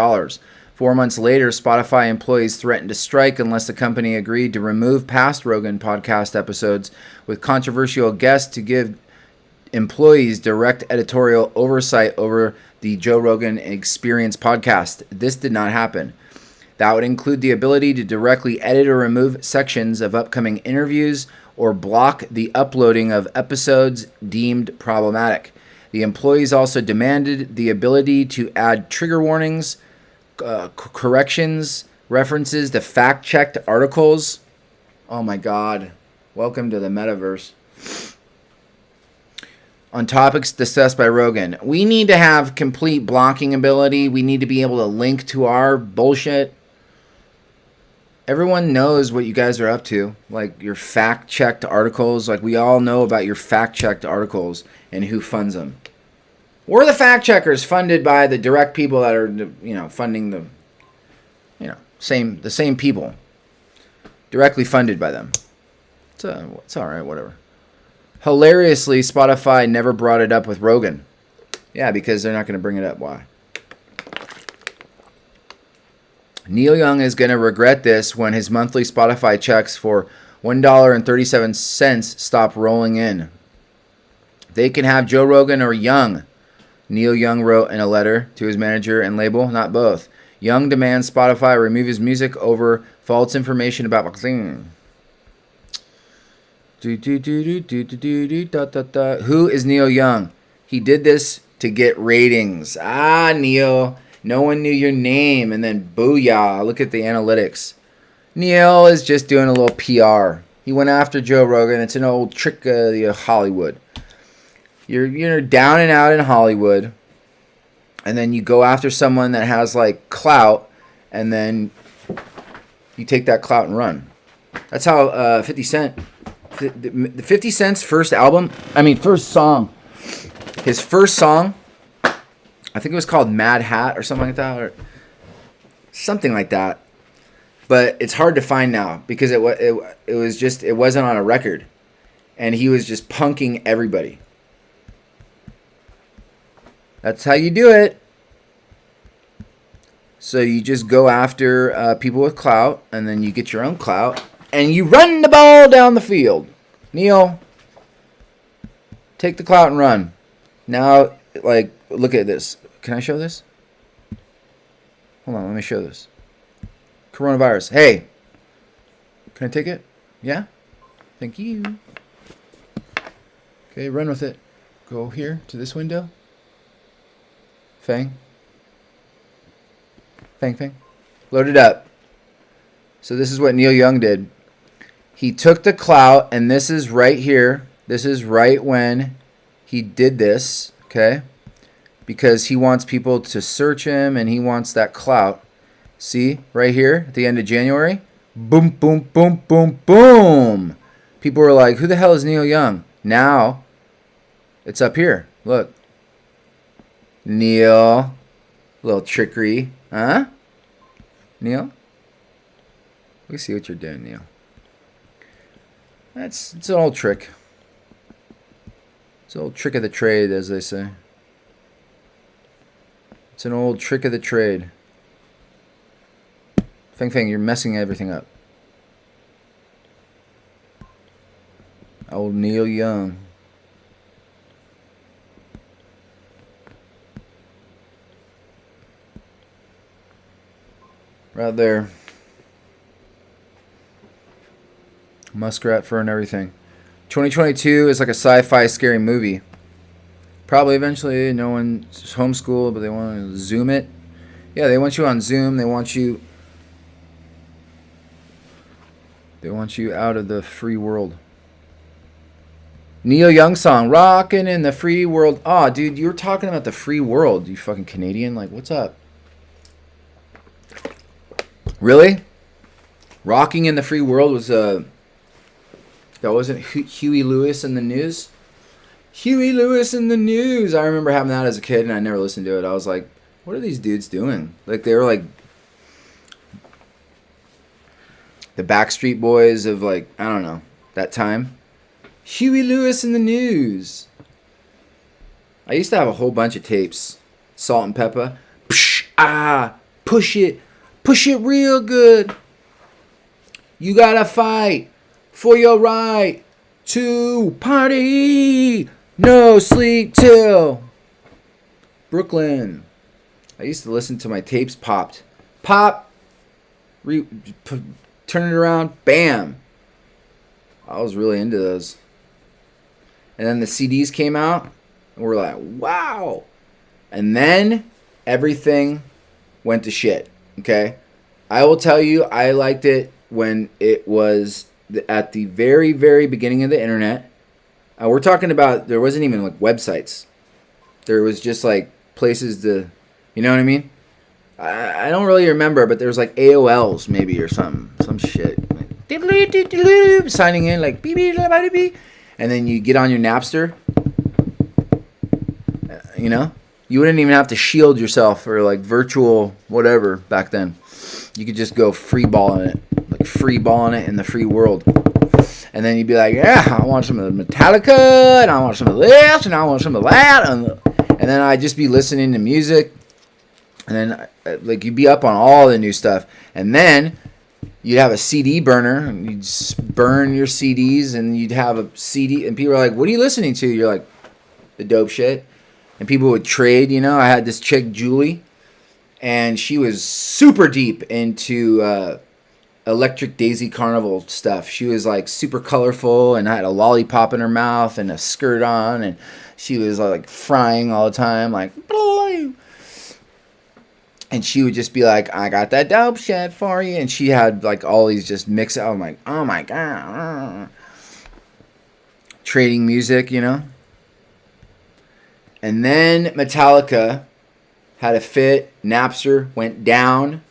4 months later, Spotify employees threatened to strike unless the company agreed to remove past Rogan podcast episodes with controversial guests to give employees direct editorial oversight over the Joe Rogan Experience podcast. This did not happen. That would include the ability to directly edit or remove sections of upcoming interviews or block the uploading of episodes deemed problematic. The employees also demanded the ability to add trigger warnings, corrections, references to fact-checked articles. Oh my God. Welcome to the Metaverse. On topics discussed by Rogan. We need to have complete blocking ability. We need to be able to link to our bullshit. Everyone knows what you guys are up to. Like your fact-checked articles. Like we all know about your fact-checked articles and who funds them. We're the fact checkers funded by the direct people that are, funding the, the same people. Directly funded by them. It's all right, whatever. Hilariously, Spotify never brought it up with Rogan. Yeah, because they're not going to bring it up. Why? Neil Young is going to regret this when his monthly Spotify checks for $1.37 stop rolling in. They can have Joe Rogan or Young. Neil Young wrote in a letter to his manager and label, not both. Young demands Spotify remove his music over false information about vaccine. Who is Neil Young? He did this to get ratings. Neil, no one knew your name, and then booyah, look at the analytics. Neil is just doing a little PR. He went after Joe Rogan. It's an old trick of Hollywood. You're down and out in Hollywood, and then you go after someone that has like clout, and then you take that clout and run. That's how 50 Cent, the 50 Cent's first song, his first song, I think it was called Mad Hat or something like that, or something like that. But it's hard to find now because it wasn't on a record, and he was just punking everybody. That's how you do it. So you just go after people with clout, and then you get your own clout, and you run the ball down the field. Neil, take the clout and run. Now, look at this. Can I show this? Hold on, let me show this. Coronavirus. Hey, can I take it? Yeah? Thank you. Okay, run with it. Go here to this window. Fang. Load it up. So this is what Neil Young did. He took the clout, and this is right here. This is right when he did this, okay? Because he wants people to search him, and he wants that clout. See, right here at the end of January? Boom, boom, boom, boom, boom. People were like, who the hell is Neil Young? Now, it's up here. Look. Neil. Little trickery. Huh? Neil? We see what you're doing, Neil. It's an old trick. It's an old trick of the trade, as they say. It's an old trick of the trade. Fang, you're messing everything up. Old Neil Young. Right there. Muskrat fur and everything. 2022 is like a sci-fi scary movie. Probably eventually no one's homeschooled, but they want to Zoom it. Yeah, they want you on Zoom. They want you out of the free world. Neil Young song, Rockin' in the Free World. Aw, dude, you were talking about the free world, you fucking Canadian. Like, what's up? Really? Rocking in the Free World was that wasn't Huey Lewis in the News? Huey Lewis in the News. I remember having that as a kid, and I never listened to it. I was like, what are these dudes doing? Like, they were like the Backstreet Boys of, like, I don't know, that time. Huey Lewis in the News. I used to have a whole bunch of tapes. Salt and Pepper. Push it real good. You gotta fight for your right to party. No sleep till Brooklyn. I used to listen to my tapes popped. Pop. Turn it around. Bam. I was really into those. And then the CDs came out, and we're like, wow. And then everything went to shit. Okay? I will tell you, I liked it when it was at the very, very beginning of the internet. We're talking about, there wasn't even like websites. There was just like places to, you know what I mean? I don't really remember, but there was like AOLs maybe or something. Some shit. Signing in like beep, beep, beep, beep. And then you get on your Napster. you know? You wouldn't even have to shield yourself or like virtual whatever back then. You could just go free balling it, like free balling it in the free world. And then you'd be like, yeah, I want some of the Metallica, and I want some of this, and I want some of that. And then I'd just be listening to music. And then like you'd be up on all the new stuff. And then you'd have a CD burner, and you'd burn your CDs, and you'd have a CD. And people are like, what are you listening to? You're like, the dope shit. And people would trade, you know. I had this chick, Julie, and she was super deep into Electric Daisy Carnival stuff. She was like super colorful and had a lollipop in her mouth and a skirt on, and she was like frying all the time, like, and she would just be like, I got that dope shit for you. And she had like all these just mix. I'm like, oh my God. Trading music, you know. And then Metallica had a fit. Napster went down.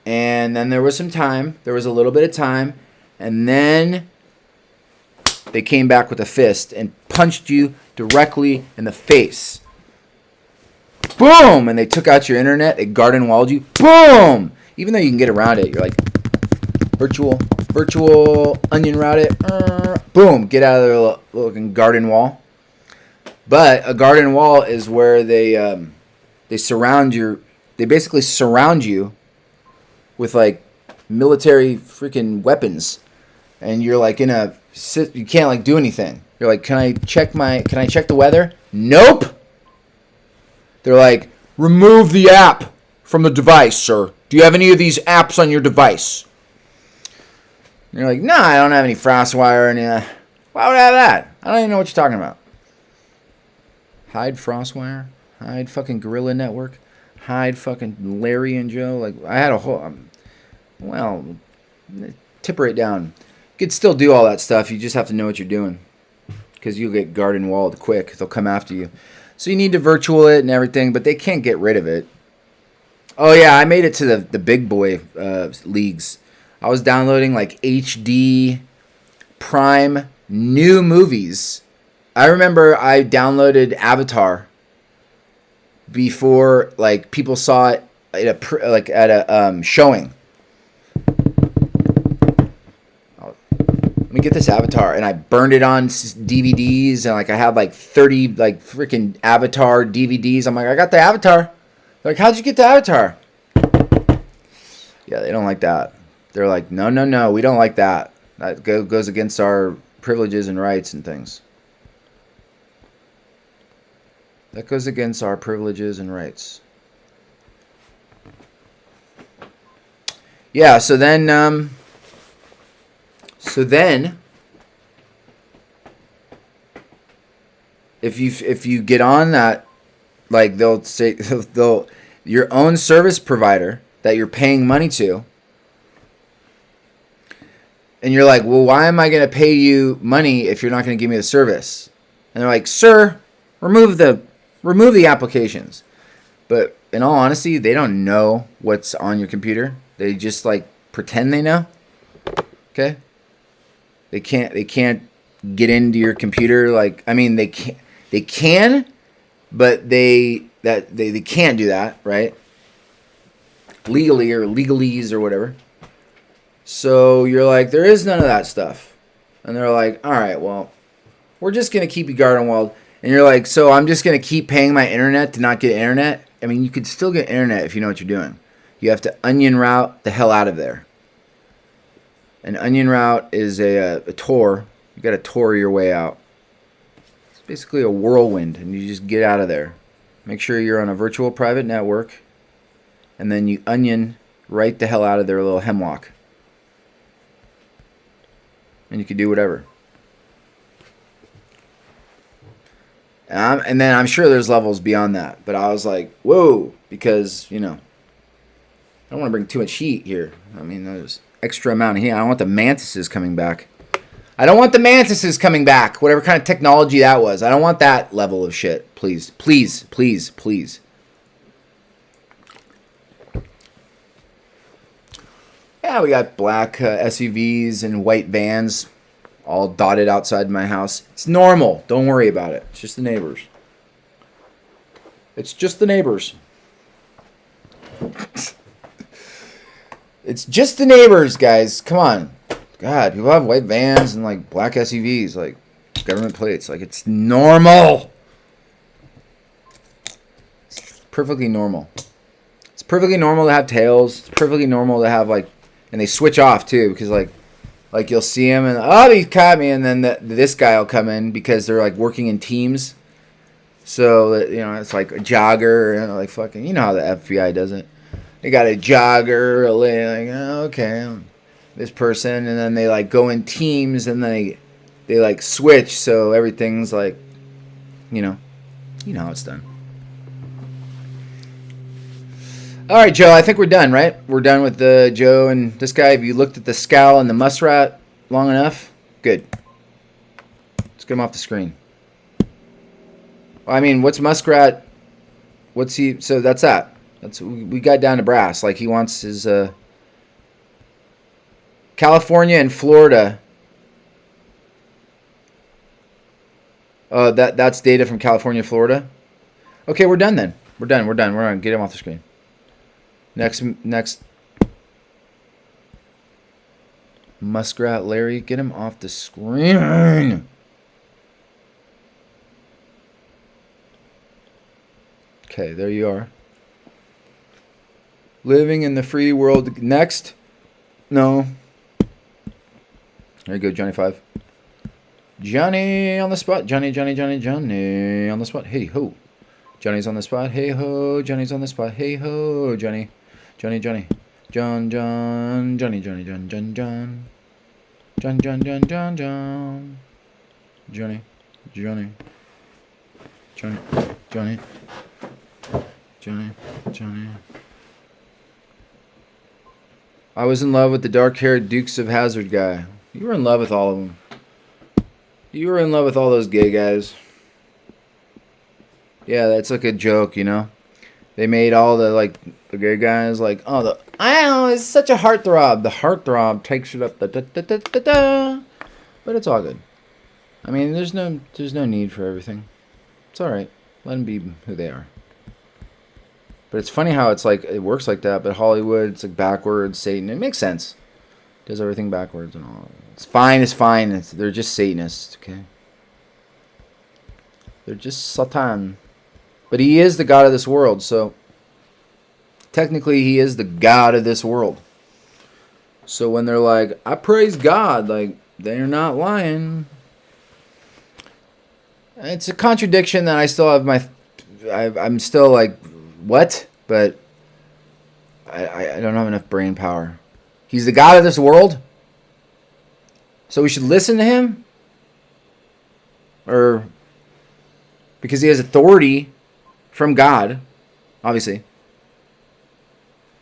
And then there was some time. There was a little bit of time. And then they came back with a fist and punched you directly in the face. Boom! And they took out your internet. They garden walled you. Boom! Even though you can get around it, you're like, virtual onion route it. Boom! Get out of their little garden wall. But a garden wall is where they surround they basically surround you with like military freaking weapons, and you're like you can't like do anything. You're like, can I check the weather? Nope. They're like, remove the app from the device, sir. Do you have any of these apps on your device? And you're like, nah, I don't have any FrostWire. And why would I have that? I don't even know what you're talking about. Hide FrostWire. Hide fucking Gorilla Network. Hide fucking Larry and Joe. Like, I had a whole... tipper it down. You could still do all that stuff. You just have to know what you're doing. Because you'll get garden walled quick. They'll come after you. So you need to virtual it and everything, but they can't get rid of it. Oh, yeah, I made it to the big boy leagues. I was downloading, like, HD Prime new movies. I remember I downloaded Avatar before like people saw it at a showing. Let me get this Avatar, and I burned it on DVDs, and like I had like 30 like freaking Avatar DVDs. I'm like, I got the Avatar. They're like, how'd you get the Avatar? Yeah, they don't like that. They're like, no, we don't like that. That goes against our privileges and rights and things. That goes against our privileges and rights. Yeah, so then if you get on that, like they'll say your own service provider that you're paying money to, and you're like, well, why am I going to pay you money if you're not going to give me the service? And they're like, sir, remove the applications. But in all honesty, they don't know what's on your computer. They just like pretend they know. Okay? They can't get into your computer. Like, I mean, they can, but they can't do that, right? Legally or legalese or whatever. So you're like, there is none of that stuff. And they're like, all right, well, we're just going to keep you garden walled. And you're like, so I'm just going to keep paying my internet to not get internet? I mean, you could still get internet if you know what you're doing. You have to onion route the hell out of there. An onion route is a Tor. You got to Tor your way out. It's basically a whirlwind, and you just get out of there. Make sure you're on a virtual private network, and then you onion right the hell out of their little hemlock. And you can do whatever. And then I'm sure there's levels beyond that. But I was like, whoa, because, I don't want to bring too much heat here. I mean, there's extra amount of heat. I don't want the mantises coming back. Whatever kind of technology that was. I don't want that level of shit. Please, please, please, please. Yeah, we got black SUVs and white vans all dotted outside my house. It's normal. Don't worry about it. It's just the neighbors. It's just the neighbors. It's just the neighbors, guys. Come on. God, people have white vans and like black SUVs, like government plates. Like it's normal. It's perfectly normal. It's perfectly normal to have tails. It's perfectly normal to have like, and they switch off too because like you'll see them and oh he caught me, and then this guy will come in because they're like working in teams. So you know it's like a jogger and like fucking you know how the FBI does it. They got a jogger, like okay, this person, and then they like go in teams and they like switch, so everything's like, you know how it's done. All right, Joe, I think we're done, right? We're done with the Joe and this guy. Have you looked at the scowl and the muskrat long enough? Good. Let's get him off the screen. I mean, what's muskrat? What's he? So that's that. We got down to brass. Like he wants his California and Florida. That's data from California, Florida. Okay, we're done then. We're done. We're gonna get him off the screen. Next. Muskrat Larry, get him off the screen. Okay, there you are. Living in the free world. Next. No. There you go, Johnny 5. Johnny on the spot. Johnny on the spot. Hey ho. Johnny's on the spot. Hey ho. Johnny's on the spot. Hey ho. Johnny. Johnny. Johnny. John. Johnny. John. John. Johnny. I was in love with the dark-haired Dukes of Hazzard guy. You were in love with all of them. You were in love with all those gay guys. Yeah, that's like a joke, you know. They made all the gay guys like, oh, it's such a heartthrob. The heartthrob takes it up, but it's all good. I mean, there's no need for everything. It's all right. Let them be who they are. But it's funny how it's like it works like that. But Hollywood, it's like backwards, Satan. It makes sense. Does everything backwards and all. It's fine. They're just Satanists, okay? They're just Satan. But he is the God of this world, so technically he is the God of this world. So when they're like, I praise God, like they're not lying. It's a contradiction that I still have I'm still like, what? But I don't have enough brain power. He's the God of this world? So we should listen to him? Or because he has authority from God, obviously.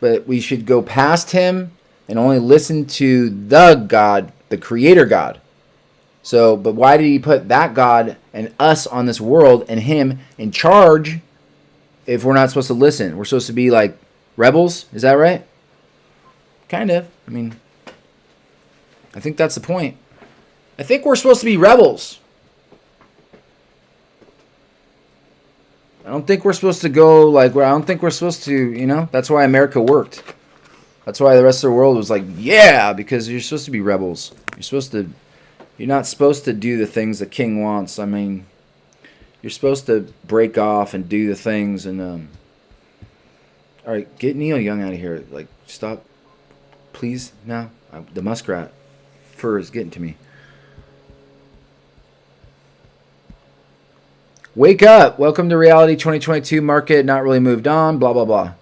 But we should go past him and only listen to the God, the creator God. So, but why did he put that God and us on this world and him in charge if we're not supposed to listen? We're supposed to be like rebels? Is that right? Kind of. I mean, I think that's the point. I think we're supposed to be rebels. I don't think we're supposed to go like, I don't think we're supposed to, you know, that's why America worked. That's why the rest of the world was like, yeah, because you're supposed to be rebels. You're not supposed to do the things the king wants. I mean, you're supposed to break off and do the things and, all right, get Neil Young out of here. Like, stop, please, now. The muskrat fur is getting to me. Wake up. Welcome to reality 2022 market. Not really moved on. Blah, blah, blah.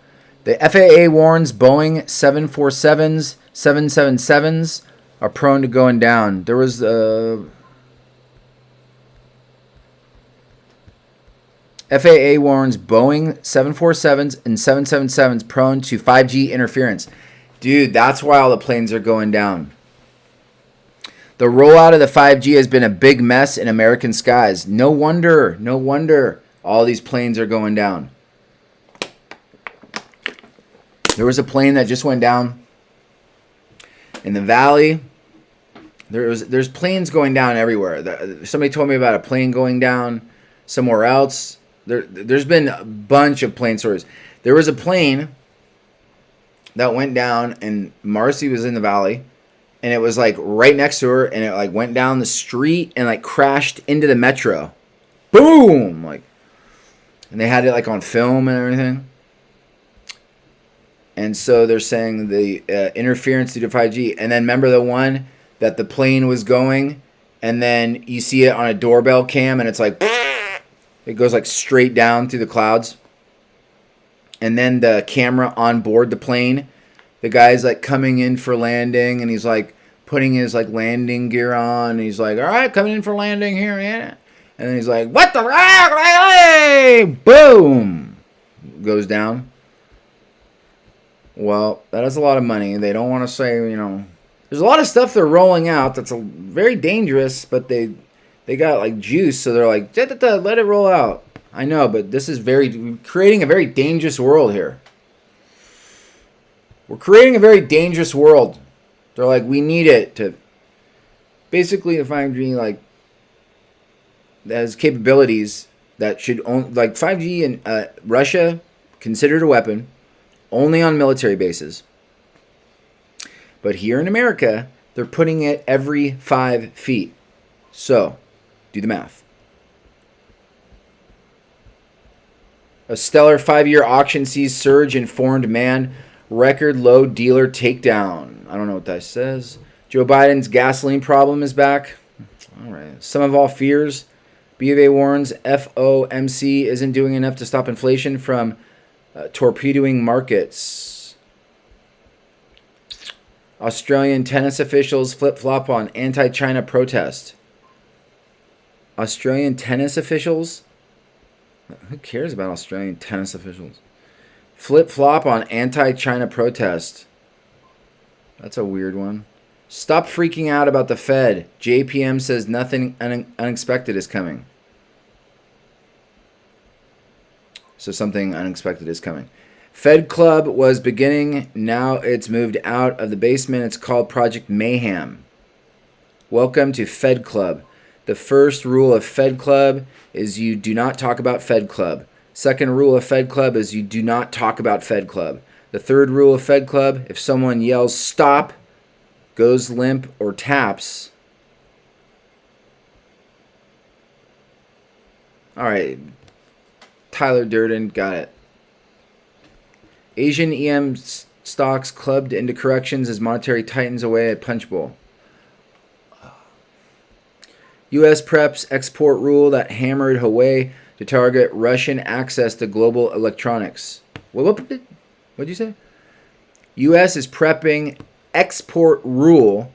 The FAA warns Boeing 747s, 777s are prone to going down. There was FAA warns Boeing 747s and 777s prone to 5G interference. Dude, that's why all the planes are going down. The rollout of the 5G has been a big mess in American skies. No wonder all these planes are going down. There was a plane that just went down in the valley. There's planes going down everywhere. Somebody told me about a plane going down somewhere else. There's been a bunch of plane stories. There was a plane that went down, and Marcy was in the valley, and it was like right next to her, and it like went down the street and like crashed into the metro. Boom! Like, and they had it like on film and everything. And so they're saying the interference due to 5G. And then remember the one that the plane was going, and then you see it on a doorbell cam, and it's like, it goes like straight down through the clouds. And then the camera on board the plane, the guy's like coming in for landing, and he's like putting his like landing gear on. And he's like, all right, coming in for landing here, yeah. And then he's like, what the heck? Boom! Goes down. Well, that is a lot of money. They don't want to say, you know, there's a lot of stuff they're rolling out that's very dangerous, but they got like juice, so they're like, let it roll out. I know, but this is creating a very dangerous world here. We're creating a very dangerous world. They're like, we need it to basically the 5G like has capabilities that should own, like 5G in Russia considered a weapon only on military bases. But here in America, they're putting it every 5 feet. So, do the math. A stellar 5-year auction sees surge in formed man, record low dealer takedown. I don't know what that says. Joe Biden's gasoline problem is back. All right. Sum of all fears. BofA warns FOMC isn't doing enough to stop inflation from torpedoing markets. Australian tennis officials flip-flop on anti-China protest. Australian tennis officials? Who cares about Australian tennis officials? Flip-flop on anti-China protest. That's a weird one. Stop freaking out about the Fed. JPM says nothing unexpected is coming. So something unexpected is coming. Fed Club was beginning. Now it's moved out of the basement. It's called Project Mayhem. Welcome to Fed Club. The first rule of Fed Club is you do not talk about Fed Club. Second rule of Fed Club is you do not talk about Fed Club. The third rule of Fed Club, if someone yells stop, goes limp, or taps. All right. Tyler Durden, got it. Asian EM stocks clubbed into corrections as monetary tightens away at Punch Bowl. U.S. preps export rule that hammered Huawei to target Russian access to global electronics. What'd you say? U.S. is prepping export rule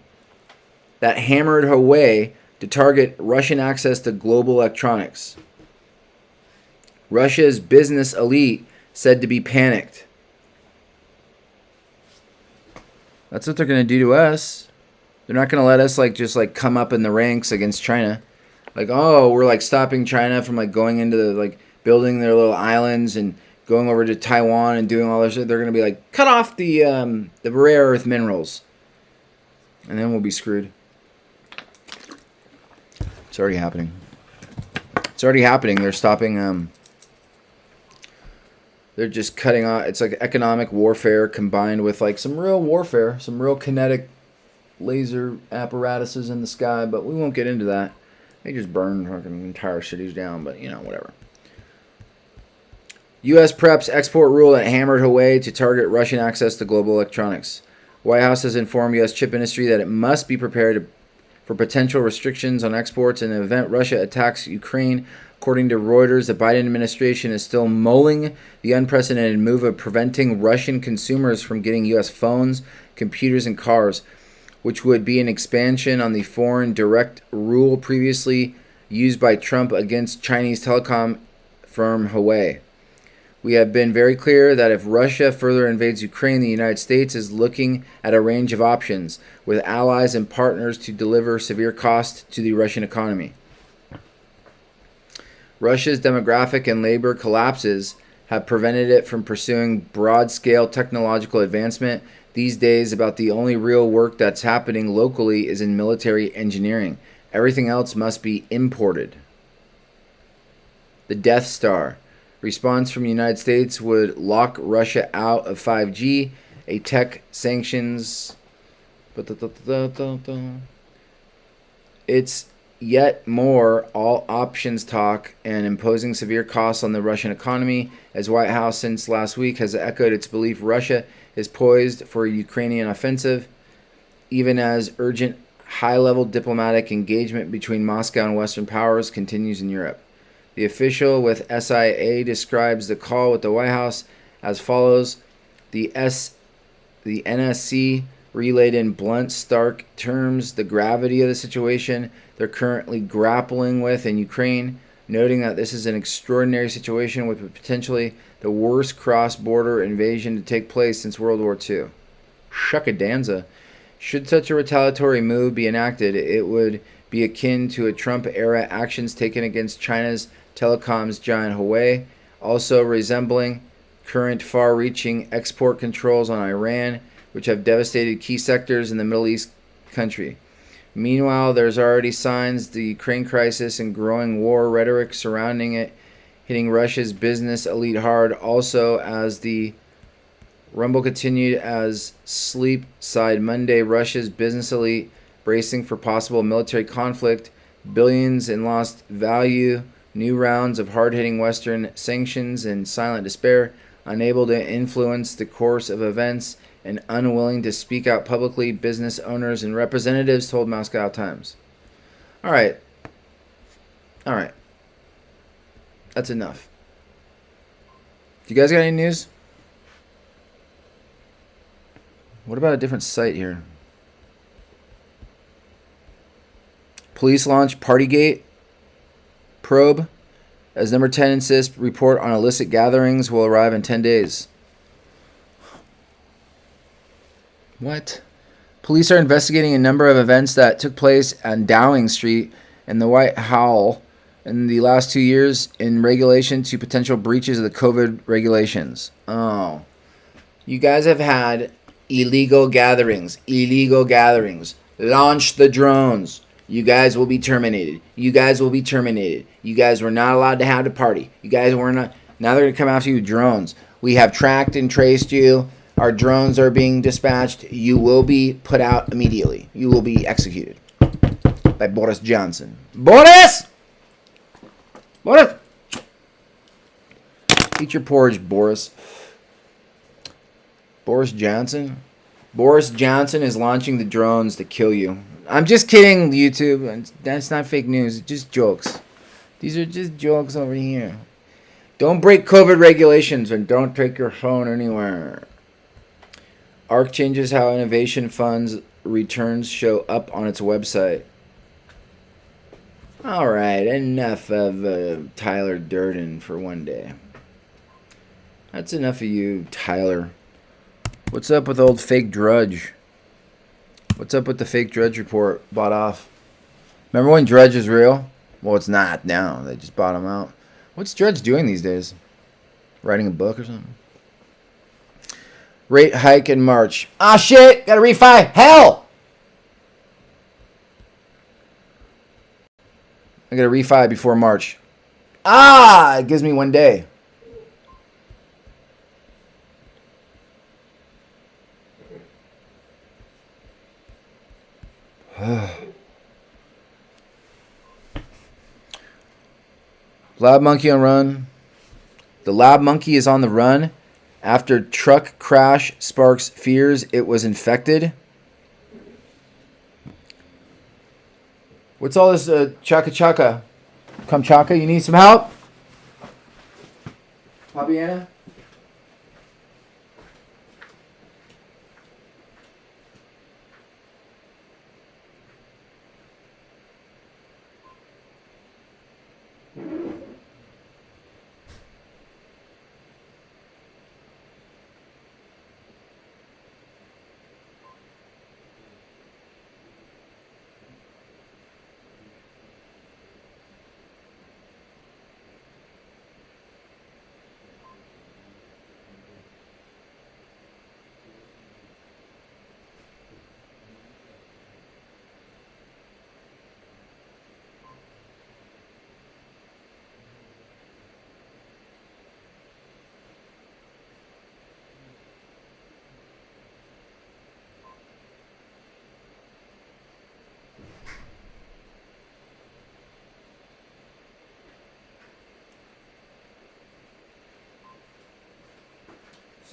that hammered Huawei to target Russian access to global electronics. Russia's business elite said to be panicked. That's what they're going to do to us. They're not going to let us just come up in the ranks against China. Like, oh, we're like stopping China from like going into the building their little islands and going over to Taiwan and doing all this shit. They're going to be like, cut off the rare earth minerals. And then we'll be screwed. It's already happening. It's already happening. They're stopping they're just cutting off. It's like economic warfare combined with like some real warfare, some real kinetic laser apparatuses in the sky, but we won't get into that. They just burn fucking entire cities down, but whatever. U.S. preps export rule that hammered Huawei to target Russian access to global electronics. White House has informed U.S. chip industry that it must be prepared for potential restrictions on exports in the event Russia attacks Ukraine. According to Reuters, the Biden administration is still mulling the unprecedented move of preventing Russian consumers from getting U.S. phones, computers, and cars, which would be an expansion on the foreign direct rule previously used by Trump against Chinese telecom firm Huawei. We have been very clear that if Russia further invades Ukraine, the United States is looking at a range of options with allies and partners to deliver severe cost to the Russian economy. Russia's demographic and labor collapses have prevented it from pursuing broad-scale technological advancement. These days, about the only real work that's happening locally is in military engineering. Everything else must be imported. The Death Star. Response from the United States would lock Russia out of 5G, a tech sanctions. It's yet more all options talk and imposing severe costs on the Russian economy, as White House since last week has echoed its belief Russia is poised for a Ukrainian offensive, even as urgent high-level diplomatic engagement between Moscow and Western powers continues in Europe. The official with SIA describes the call with the White House as follows. The NSC relayed in blunt, stark terms the gravity of the situation they're currently grappling with in Ukraine, noting that this is an extraordinary situation with potentially the worst cross-border invasion to take place since World War II. Shuckadanza. Should such a retaliatory move be enacted, it would be akin to a Trump-era actions taken against China's telecoms giant Huawei, also resembling current far-reaching export controls on Iran, which have devastated key sectors in the Middle East country. Meanwhile, there's already signs the Ukraine crisis and growing war rhetoric surrounding it hitting Russia's business elite hard, also as the rumble continued as sleep side Monday, Russia's business elite bracing for possible military conflict, billions in lost value, new rounds of hard-hitting Western sanctions, and silent despair, unable to influence the course of events and unwilling to speak out publicly, business owners and representatives told Moscow Times. All right. That's enough. Do you guys got any news? What about a different site here? Police launch Partygate probe. As number 10 insists, report on illicit gatherings will arrive in 10 days. What? Police are investigating a number of events that took place on Downing Street and the White Howl in the last 2 years in relation to potential breaches of the COVID regulations. Oh. You guys have had illegal gatherings. Launch the drones. You guys will be terminated. You guys were not allowed to have a party. You guys were not. Now they're going to come after you, drones. We have tracked and traced you. Our drones are being dispatched. You will be put out immediately. You will be executed by Boris Johnson. Boris! Eat your porridge, Boris. Boris Johnson? Boris Johnson is launching the drones to kill you. I'm just kidding, YouTube. That's not fake news. It's just jokes. These are just jokes over here. Don't break COVID regulations and don't take your phone anywhere. ARC changes how innovation funds returns show up on its website. All right, enough of Tyler Durden for one day. That's enough of you, Tyler. What's up with old fake Drudge? What's up with the fake Drudge report bought off? Remember when Drudge was real? Well, it's not now. They just bought him out. What's Drudge doing these days? Writing a book or something? Rate hike in March. Ah, shit! Gotta refi. Hell! I gotta refi before March. Ah! It gives me 1 day. Lab monkey on run. The lab monkey is on the run after truck crash sparks fears it was infected. What's all this chaka chaka? Come chaka, you need some help? Fabiana?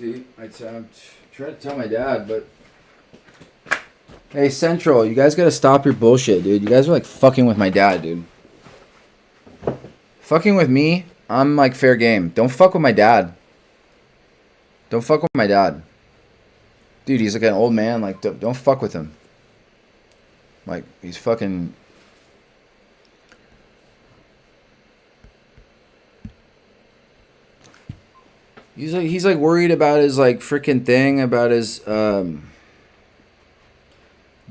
See, I'm trying to tell my dad, but hey, Central, you guys gotta stop your bullshit, dude. You guys are like fucking with my dad, dude. Fucking with me, I'm like fair game. Don't fuck with my dad. Don't fuck with my dad. Dude, he's like an old man. Like, don't fuck with him. Like, he's fucking... He's like worried about his like freaking thing, about his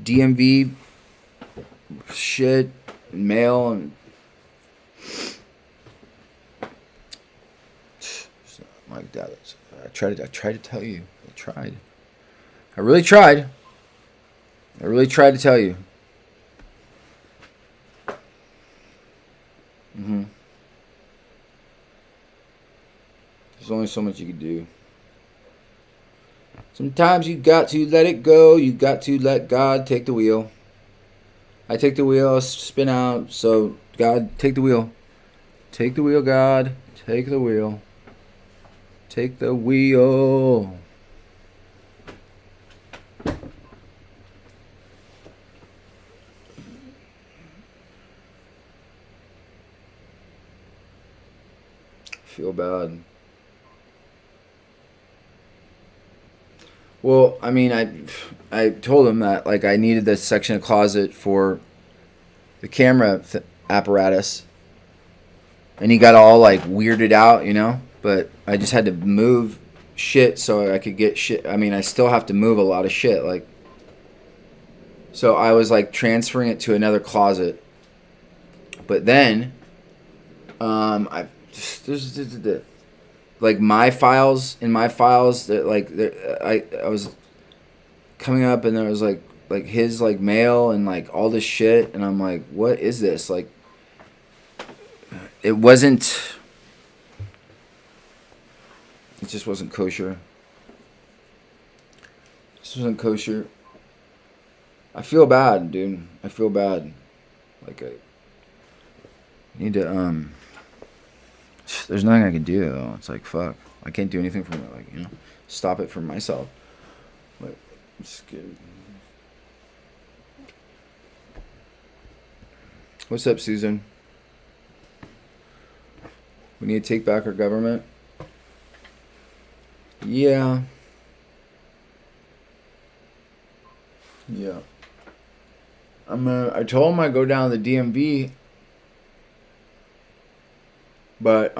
DMV shit, mail, and like that. I tried to tell you. I really tried to tell you. There's only so much you can do. Sometimes you got to let it go. You got to let God take the wheel. I take the wheel, spin out. So God, take the wheel. Take the wheel, God. Take the wheel. Take the wheel. Feel bad. Well, I mean, I told him that like I needed this section of closet for the camera apparatus, and he got all like weirded out, you know. But I just had to move shit so I could get shit. I mean, I still have to move a lot of shit, like. So I was like transferring it to another closet, but then, like my files that like I was coming up and there was like his like mail and like all this shit, and I'm like, what is this? Like, it just wasn't kosher. This wasn't kosher. I feel bad, dude. I feel bad. Like I need to there's nothing I can do though. It's like fuck. I can't do anything from it, like, you know, stop it from myself. Like, I'm scared. What's up, Susan? We need to take back our government. Yeah. Yeah. I told him I'd go down to the DMV. But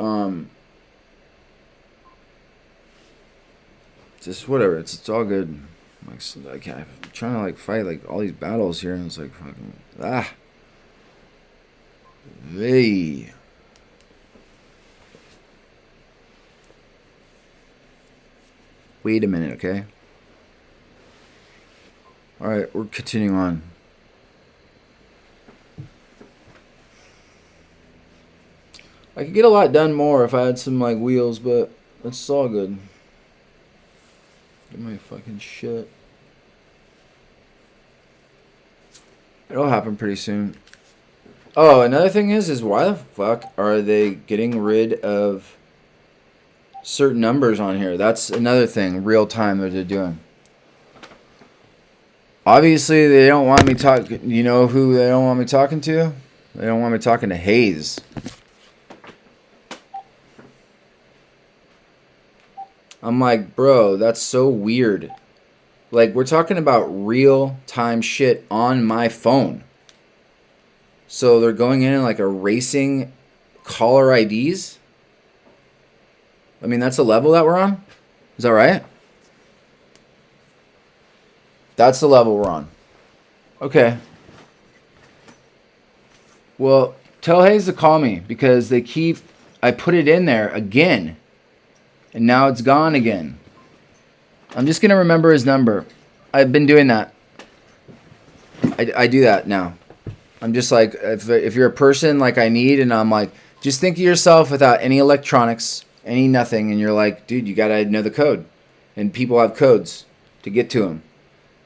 just whatever. It's all good. Like I'm trying to like fight like all these battles here, and it's like fucking Hey. Wait a minute, okay? All right, we're continuing on. I could get a lot done more if I had some like wheels, but it's all good. Get my fucking shit. It'll happen pretty soon. Oh, another thing is why the fuck are they getting rid of certain numbers on here? That's another thing, real time, that they're doing. Obviously, they don't want me talking. You know who they don't want me talking to? They don't want me talking to Hayes. I'm like, bro, that's so weird. Like, we're talking about real-time shit on my phone. So they're going in and, like, erasing caller IDs? I mean, that's the level that we're on? Is that right? That's the level we're on. Okay. Well, tell Hayes to call me because they keep... I put it in there again. And now it's gone again. I'm just going to remember his number. I've been doing that. I do that now. I'm just like, if you're a person like I need, and I'm like, just think of yourself without any electronics, any nothing, and you're like, dude, you got to know the code. And people have codes to get to them.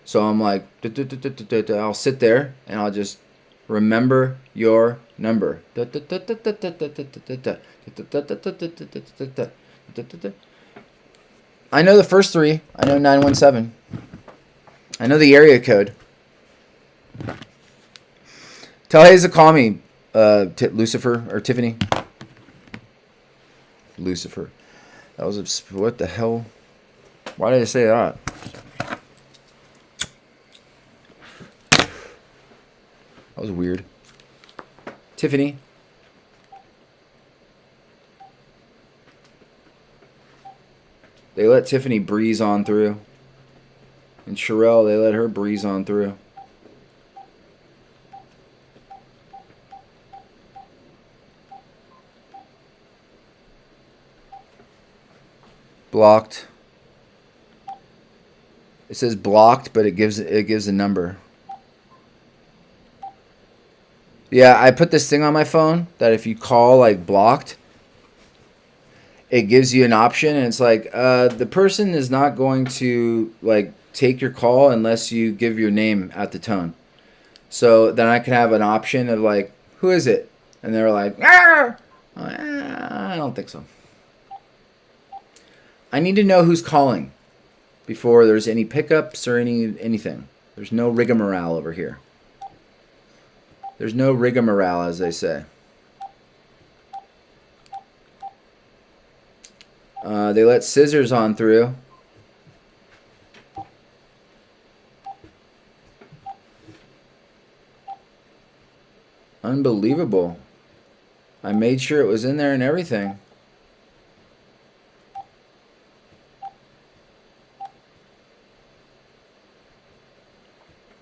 So I'm like, I'll sit there and I'll just remember your number. I know the first three. I know 917. I know the area code. Tell Hayes to call me, Lucifer or Tiffany. Lucifer. That was what the hell? Why did I say that? That was weird. Tiffany. They let Tiffany breeze on through. And Sherelle, they let her breeze on through. Blocked. It says blocked, but it gives a number. Yeah, I put this thing on my phone that if you call like blocked, it gives you an option, and it's like the person is not going to like take your call unless you give your name at the tone. So then I can have an option of like, who is it? And they're like, ah! I don't think so. I need to know who's calling before there's any pickups or anything. There's no rigmarole over here. There's no rigmarole, as they say. They let Scissors on through. Unbelievable. I made sure it was in there and everything.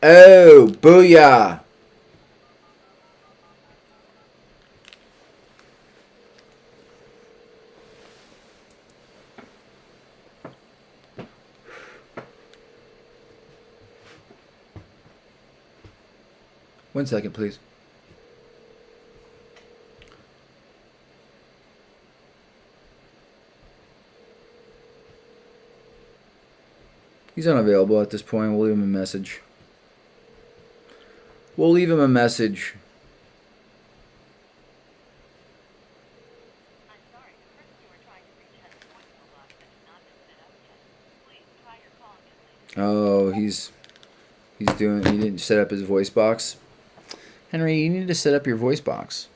Oh, booyah. One second, please. He's unavailable at this point. We'll leave him a message. We'll leave him a message. I'm sorry, the person you are trying to reach has a voicemail box that has not been set up yet. Please try your call again later. Oh, he didn't set up his voice box. Henry, you need to set up your voice box.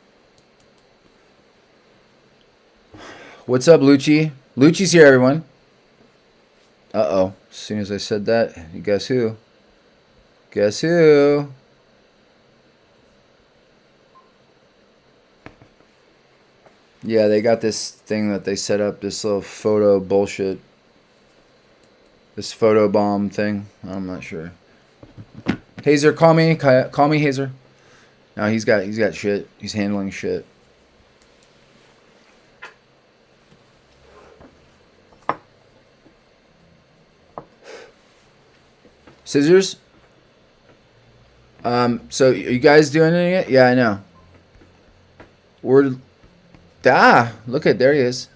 What's up, Lucci? Lucci's here, everyone. Uh-oh. As soon as I said that, you guess who? Guess who? Yeah, they got this thing that they set up, this little photo bullshit. This photo bomb thing. I'm not sure. Hazer, call me. Call me, Hazer. No, he's got shit. He's handling shit. Scissors? So are you guys doing it yet? Yeah, I know. Look at, there he is.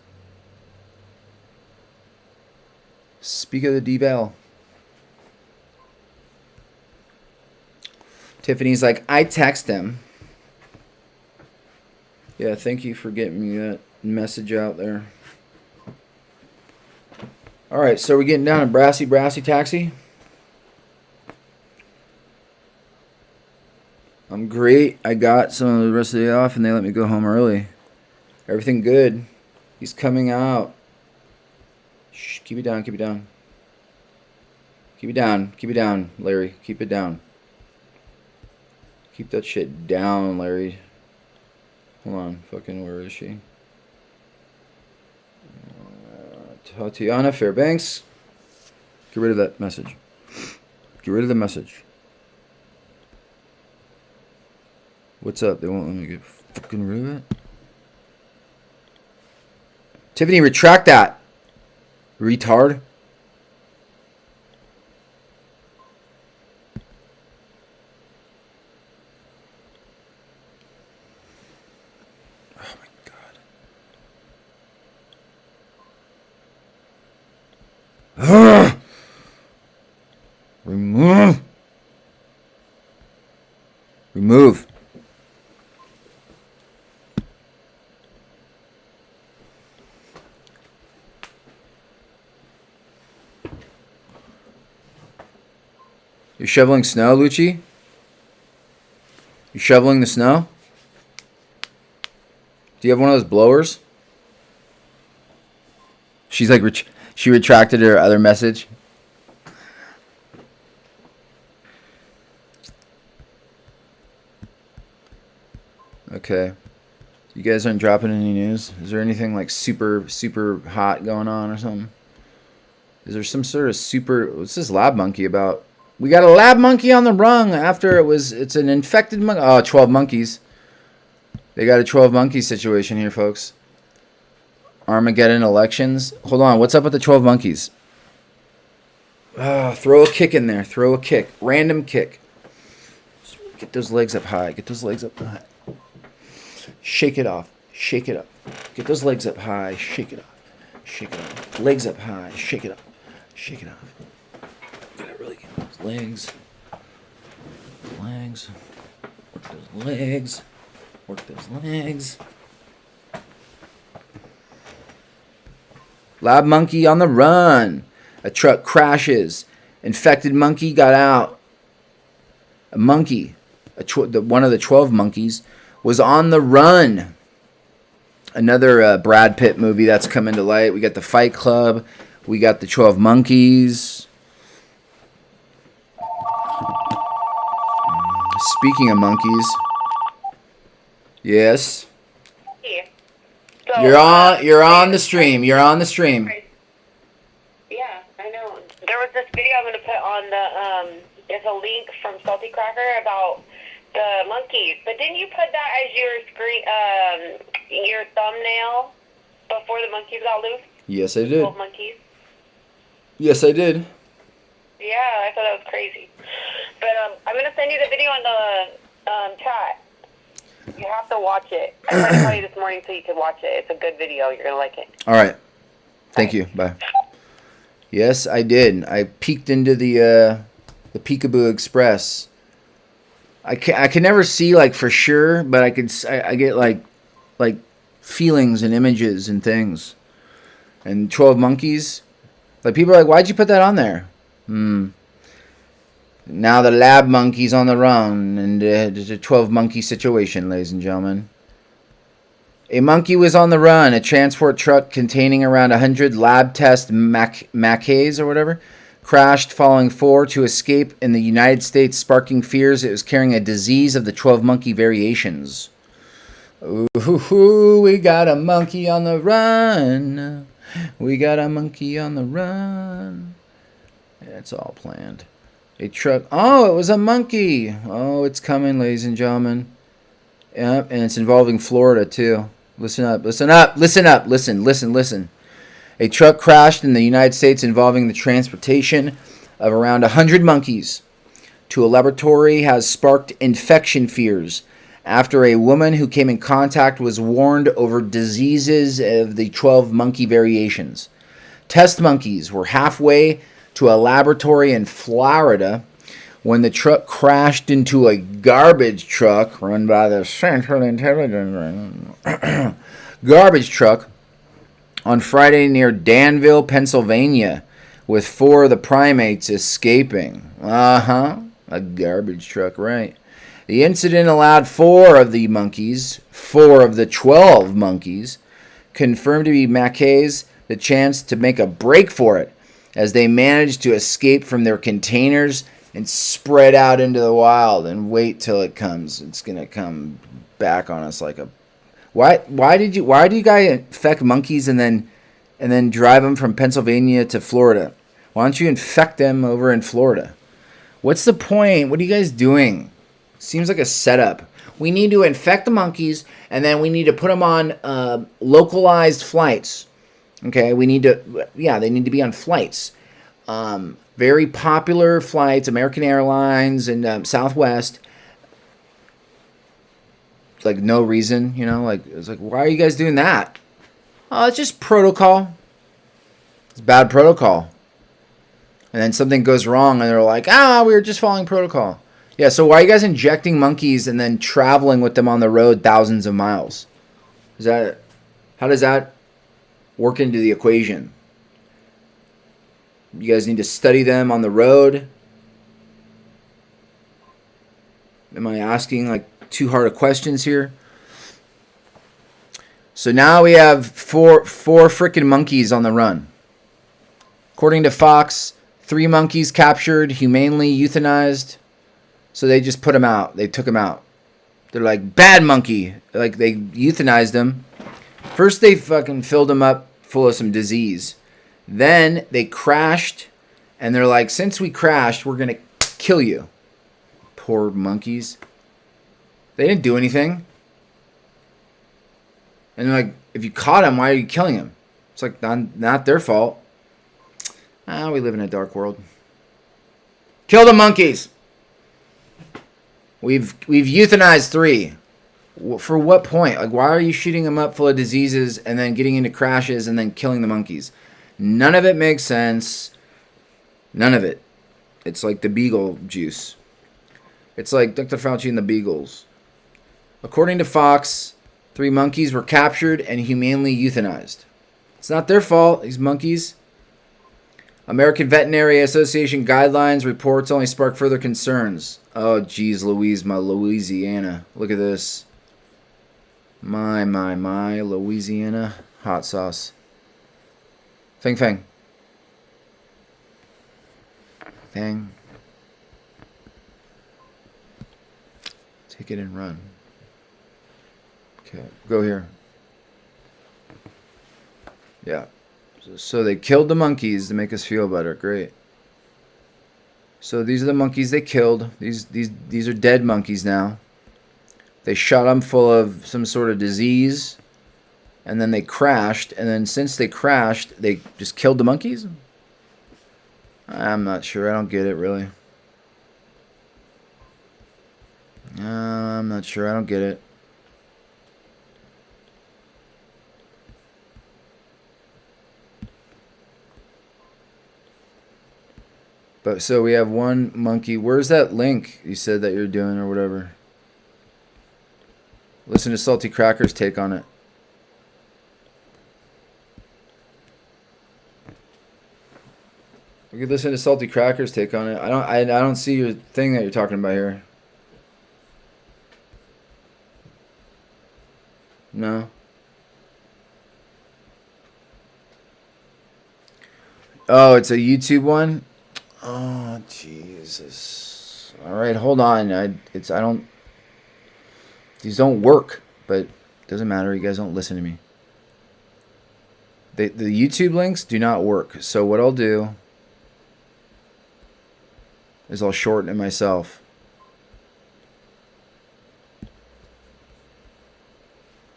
Speak of the deval. Tiffany's like, I text him. Yeah, thank you for getting me that message out there. All right, so we're getting down to brassy taxi. I'm great. I got some of the rest of the day off, and they let me go home early. Everything good. He's coming out. Shh, keep it down, keep it down. Keep it down, keep it down, Larry. Keep it down. Keep that shit down, Larry. Hold on, fucking, where is she? Tatiana Fairbanks. Get rid of that message. Get rid of the message. What's up? They won't let me get fucking rid of it. Tiffany, retract that. Retard. Oh my god. Ugh. Remove. Remove. You're shoveling snow, Lucci? You shoveling the snow? Do you have one of those blowers? She's like, she retracted her other message. Okay. You guys aren't dropping any news? Is there anything like super, super hot going on or something? Is there some sort of super... What's this lab monkey about? We got a lab monkey on the run after it's an infected monkey. Oh, 12 monkeys. They got a 12 monkey situation here, folks. Armageddon elections. Hold on. What's up with the 12 monkeys? Throw a kick in there. Throw a kick. Random kick. Get those legs up high. Get those legs up high. Shake it off. Shake it up. Get those legs up high. Shake it off. Shake it off. Legs up high. Shake it up. Shake it off. Gotta really get those legs. Legs. Work those legs. Work those legs. Lab monkey on the run. A truck crashes. Infected monkey got out. A monkey, one of the 12 monkeys, was on the run. Another Brad Pitt movie that's coming to light. We got the Fight Club. We got the 12 monkeys. Speaking of monkeys. Yes. Yeah. So, You're on the stream. You're on the stream. Yeah, I know. There was this video I'm going to put on the, there's a link from Salty Cracker about the monkeys. But didn't you put that as your screen, your thumbnail before the monkeys got loose? Yes, I did. 12 monkeys. Yes, I did. Yeah, I thought that was crazy. But I'm going to send you the video in the chat. You have to watch it. I tried to tell you this morning so you could watch it. It's a good video. You're going to like it. All right. Thank you. Bye. Yes, I did. I peeked into the Peekaboo Express. I can never see like for sure, but I get like feelings and images and things. And 12 monkeys. Like people are like, why'd you put that on there? Now the lab monkey's on the run, and there's a 12 monkey situation, ladies and gentlemen. A monkey was on the run. A transport truck containing around 100 lab test macaques or whatever crashed, following 4 to escape in the United States, sparking fears it was carrying a disease of the 12 monkey variations. Ooh, we got a monkey on the run. We got a monkey on the run. Yeah, it's all planned. A truck. Oh, it was a monkey. Oh, it's coming, ladies and gentlemen. Yep, and it's involving Florida, too. Listen up, listen up, listen up, listen. A truck crashed in the United States involving the transportation of around 100 monkeys to a laboratory has sparked infection fears after a woman who came in contact was warned over diseases of the 12 monkey variations. Test monkeys were halfway to a laboratory in Florida when the truck crashed into a garbage truck run by the Central Intelligence garbage truck on Friday near Danville, Pennsylvania, with 4 of the primates escaping. A garbage truck, right. The incident allowed 4 of the monkeys, 4 of the 12 monkeys, confirmed to be macaques, the chance to make a break for it as they managed to escape from their containers and spread out into the wild and wait till it comes. It's going to come back on us like a... Why do you guys infect monkeys and then drive them from Pennsylvania to Florida? Why don't you infect them over in Florida? What's the point? What are you guys doing? Seems like a setup. We need to infect the monkeys and then we need to put them on localized flights. Okay, they need to be on flights. Very popular flights, American Airlines and Southwest. Like no reason, it's like, why are you guys doing that? Oh, it's just protocol. It's bad protocol. And then something goes wrong and they're like, we were just following protocol. Yeah, so why are you guys injecting monkeys and then traveling with them on the road thousands of miles? How does that work into the equation? You guys need to study them on the road. Am I asking like too hard of questions here? So now we have four freaking monkeys on the run. According to Fox, 3 monkeys captured, humanely euthanized. So they just put them out. They took them out. They're like, bad monkey. Like, they euthanized them. First, they fucking filled them up full of some disease. Then they crashed. And they're like, since we crashed, we're going to kill you. Poor monkeys. They didn't do anything. And they're like, if you caught them, why are you killing them? It's like, not their fault. We live in a dark world. Kill the monkeys. We've euthanized 3. For what point? Like, why are you shooting them up full of diseases and then getting into crashes and then killing the monkeys? None of it makes sense. None of it. It's like the beagle juice. It's like Dr. Fauci and the beagles. According to Fox, 3 monkeys were captured and humanely euthanized. It's not their fault, these monkeys. American Veterinary Association guidelines reports only spark further concerns. Oh, geez, Louise, my Louisiana. Look at this. My, Louisiana hot sauce. Fang, fang. Fang. Take it and run. Okay, go here. Yeah. So they killed the monkeys to make us feel better. Great. So these are the monkeys they killed. These are dead monkeys now. They shot them full of some sort of disease. And then they crashed. And then since they crashed, they just killed the monkeys? I'm not sure. I don't get it, really. I'm not sure. I don't get it. But so we have 1 monkey. Where's that link you said that you're doing or whatever? Listen to Salty Cracker's take on it. We could listen to Salty Cracker's take on it. I don't see your thing that you're talking about here. No. Oh, it's a YouTube one? Oh, Jesus. All right, hold on. These don't work, but it doesn't matter. You guys don't listen to me. The YouTube links do not work. So what I'll do is I'll shorten it myself.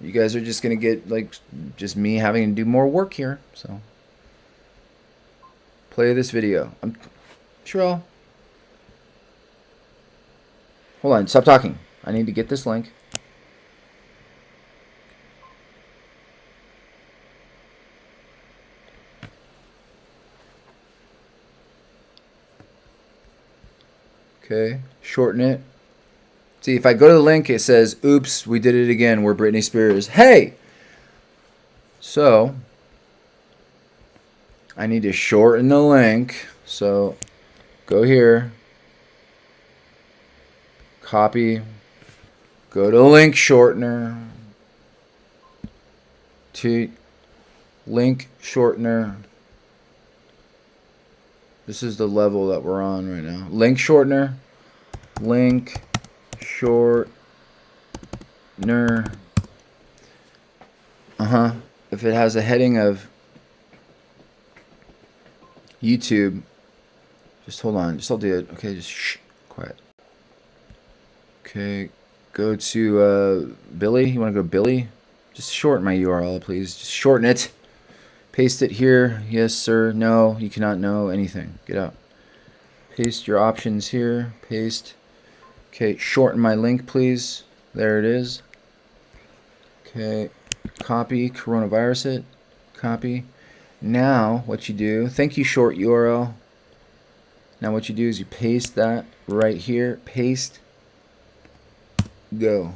You guys are just going to get, like, just me having to do more work here. So, play this video. I'm sure I'll... Hold on, stop talking. I need to get this link. Okay, shorten it. See, if I go to the link, it says, oops, we did it again. We're Britney Spears. Hey! So, I need to shorten the link. So, go here. Copy. Go to link shortener. To link shortener. This is the level that we're on right now. Link shortener. Link shortener. If it has a heading of YouTube, just hold on. Just I'll do it. Okay, just shh. Quiet. Okay, go to Billy. You want to go Billy? Just shorten my URL, please. Just shorten it. Paste it here. Yes, sir. No, you cannot know anything. Get out. Paste your options here. Paste. Okay, shorten my link, please. There it is. Okay, copy, coronavirus it. Copy. Now, what you do, thank you, short URL. Now what you do is you paste that right here. Paste. Go.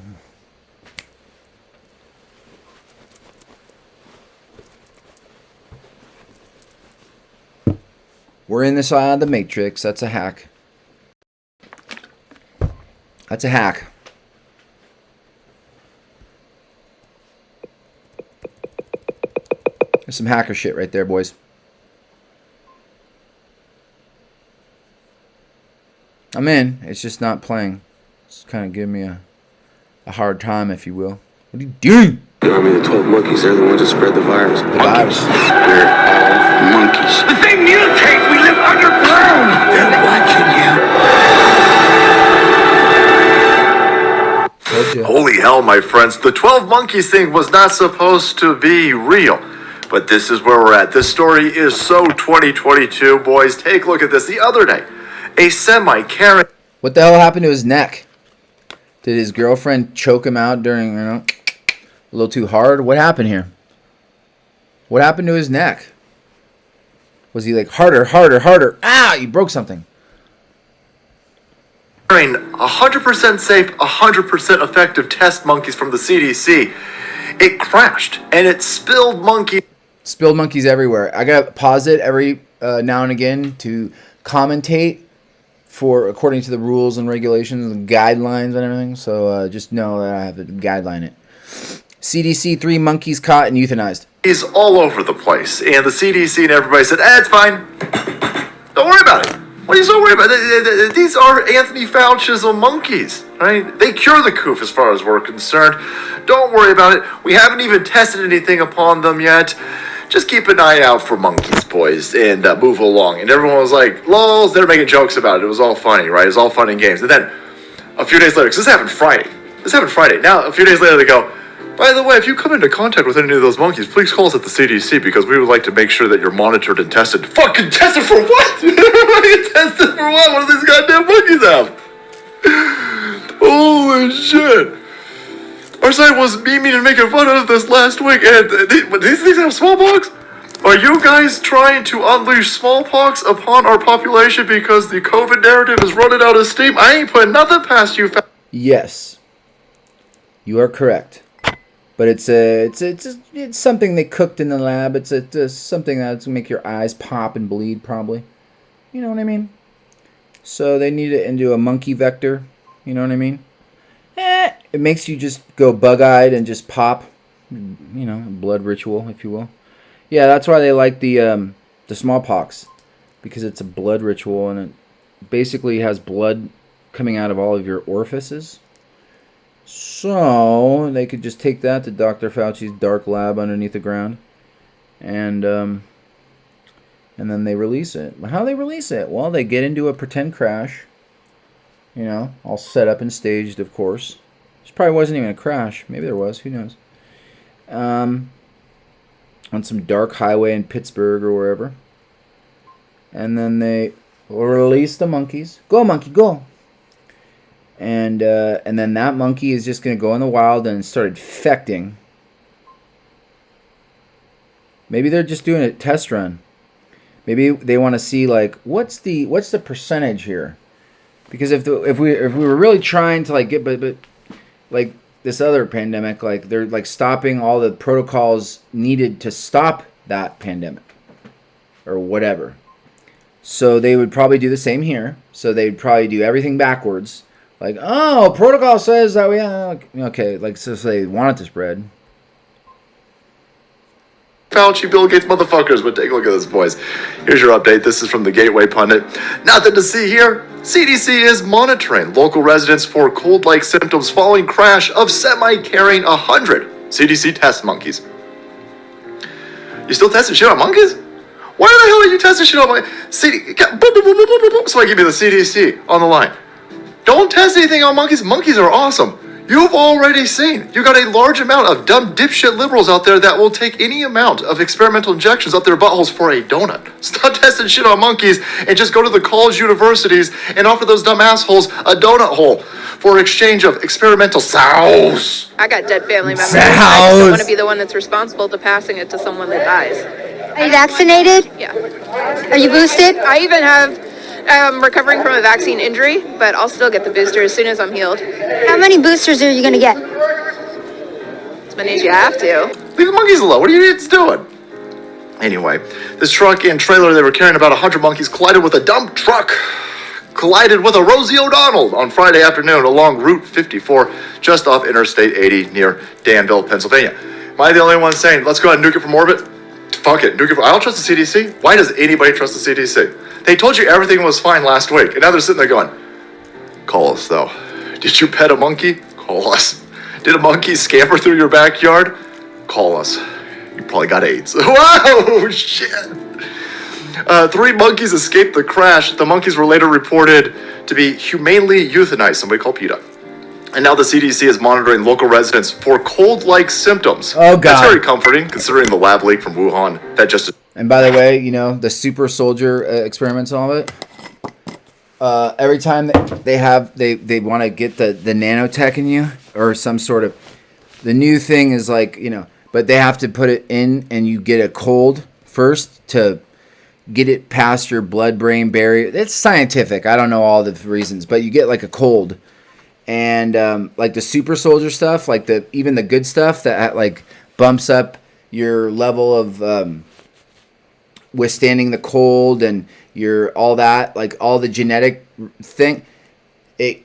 We're in this eye of the matrix. That's a hack. That's a hack. There's some hacker shit right there, boys. I'm in. It's just not playing. It's kind of giving me a hard time, if you will. What are you doing? I mean, the 12 monkeys, they're the ones that spread the virus. The virus. We're all monkeys. But they mutate! We live underground! They're watching you. Told you. Holy hell, my friends. The 12 monkeys thing was not supposed to be real. But this is where we're at. This story is so 2022, boys. Take a look at this. The other day, a semi-Karen... What the hell happened to his neck? Did his girlfriend choke him out during, a little too hard? What happened here? What happened to his neck? Was he like, harder, harder, harder? Ah, you broke something. 100% safe, 100% effective test monkeys from the CDC. It crashed, and it spilled monkeys. Spilled monkeys everywhere. I gotta pause it every now and again to commentate for according to the rules and regulations and guidelines and everything. So just know that I have to guideline it. CDC, 3 monkeys caught and euthanized. He's all over the place, and the CDC and everybody said, it's fine. Don't worry about it. What are you so worried about? These are Anthony Fauci's monkeys, right? They cure the coof as far as we're concerned. Don't worry about it. We haven't even tested anything upon them yet. Just keep an eye out for monkeys, boys, and move along. And everyone was like, lols, they're making jokes about it. It was all funny, right? It was all fun and games. And then a few days later, because this happened Friday. Now, a few days later, they go, by the way, if you come into contact with any of those monkeys, please call us at the CDC because we would like to make sure that you're monitored and tested. Fucking tested for what? Tested for what? What do these goddamn monkeys have? Holy shit. Our site was memeing and making fun of this last week, and these things have smallpox? Are you guys trying to unleash smallpox upon our population because the COVID narrative is running out of steam? I ain't putting nothing past you. Yes, you are correct. But it's something they cooked in the lab. It's something that's gonna make your eyes pop and bleed, probably. You know what I mean? So they need it into a monkey vector. You know what I mean? It makes you just go bug-eyed and just pop. You know, blood ritual, if you will. Yeah, that's why they like the smallpox, because it's a blood ritual and it basically has blood coming out of all of your orifices. So they could just take that to Dr. Fauci's dark lab underneath the ground, and then they release it. How do they release it? Well, they get into a pretend crash. You know, all set up and staged, of course. This probably wasn't even a crash. Maybe there was. Who knows? On some dark highway in Pittsburgh or wherever. And then they release the monkeys. Go, monkey, go. And then that monkey is just going to go in the wild and start infecting. Maybe they're just doing a test run. Maybe they want to see, like, what's the percentage here? Because if we were really trying to like get but like this other pandemic, like they're like stopping all the protocols needed to stop that pandemic or whatever. So they would probably do the same here. So they'd probably do everything backwards. Like, oh, protocol says that we okay, like so they want it to spread. Fauci, Bill Gates motherfuckers, but take a look at this, boys. Here's your update. This is from the Gateway Pundit. Nothing to see here. CDC is monitoring local residents for cold-like symptoms following crash of semi carrying 100 CDC test monkeys. You still testing shit on monkeys? Why the hell are you testing shit on monkeys? So I give you the CDC on the line. Don't test anything on monkeys. Monkeys are awesome. You've already seen. You got a large amount of dumb dipshit liberals out there that will take any amount of experimental injections up their buttholes for a donut. Stop testing shit on monkeys and just go to the college universities and offer those dumb assholes a donut hole for exchange of experimental sauce. I got dead family members. I just don't want to be the one that's responsible to passing it to someone that dies. Are you vaccinated? Yeah. Are you boosted? I even have... I'm recovering from a vaccine injury, but I'll still get the booster as soon as I'm healed. How many boosters are you going to get? As many as you have to. Leave the monkeys alone. What are you idiots doing? Anyway, this truck and trailer they were carrying about 100 monkeys collided with a dump truck. collided with a Rosie O'Donnell on Friday afternoon along Route 54, just off Interstate 80 near Danville, Pennsylvania. Am I the only one saying, let's go ahead and nuke it from orbit? Fuck it, nuke it from... I don't trust the CDC. Why does anybody trust the CDC? They told you everything was fine last week, and now they're sitting there going, call us, though. Did you pet a monkey? Call us. Did a monkey scamper through your backyard? Call us. You probably got AIDS. Whoa, shit. 3 monkeys escaped the crash. The monkeys were later reported to be humanely euthanized, somebody called PETA. And now the CDC is monitoring local residents for cold-like symptoms. Oh, God. That's very comforting, considering the lab leak from Wuhan that just... And by the way, you know, the super soldier experiments and all of it, every time they want to get the nanotech in you or some sort of... The new thing is like, you know, but they have to put it in and you get a cold first to get it past your blood-brain barrier. It's scientific. I don't know all the reasons, but you get like a cold. And like the super soldier stuff, like even the good stuff that like bumps up your level of withstanding the cold and your all that, like all the genetic thing, it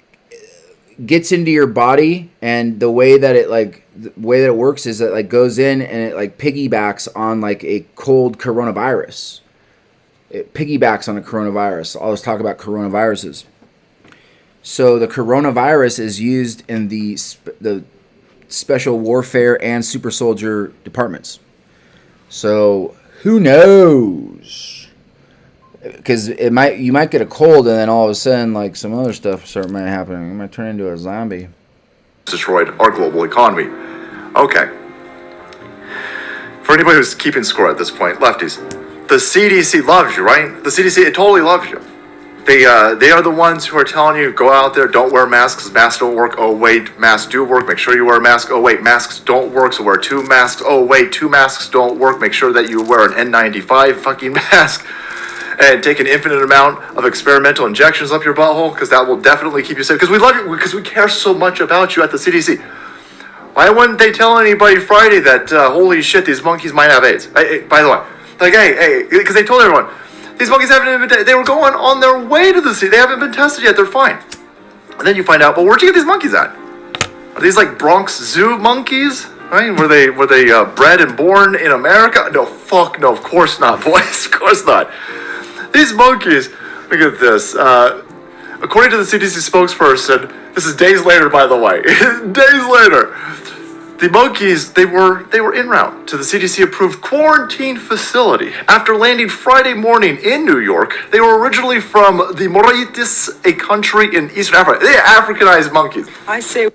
gets into your body, and the way that it works is that like goes in and it like piggybacks on like a cold coronavirus. It piggybacks on a coronavirus. I always talk about coronaviruses. So the coronavirus is used in the special warfare and super soldier departments. So who knows? Because you might get a cold and then all of a sudden like some other stuff might happen. You might turn into a zombie. Destroyed our global economy. Okay. For anybody who's keeping score at this point, lefties, the CDC loves you, right? The CDC, it totally loves you. They are the ones who are telling you, go out there, don't wear masks, masks don't work. Oh, wait, masks do work. Make sure you wear a mask. Oh, wait, masks don't work, so wear 2 masks. Oh, wait, 2 masks don't work. Make sure that you wear an N95 fucking mask and take an infinite amount of experimental injections up your butthole, because that will definitely keep you safe. Because we love you, because we care so much about you at the CDC. Why wouldn't they tell anybody Friday that, holy shit, these monkeys might have AIDS? By the way, like, hey, because they told everyone, these monkeys haven't been, they were going on their way to the sea. They haven't been tested yet. They're fine. And then you find out, well, where'd you get these monkeys at? Are these like Bronx Zoo monkeys? Right? Were they bred and born in America? No, fuck no. Of course not, boys. Of course not. These monkeys, look at this. According to the CDC spokesperson, this is days later, by the way. Days later. The monkeys, they were en route to the CDC-approved quarantine facility. After landing Friday morning in New York, they were originally from the Mauritius, a country in Eastern Africa. They are Africanized monkeys. I say...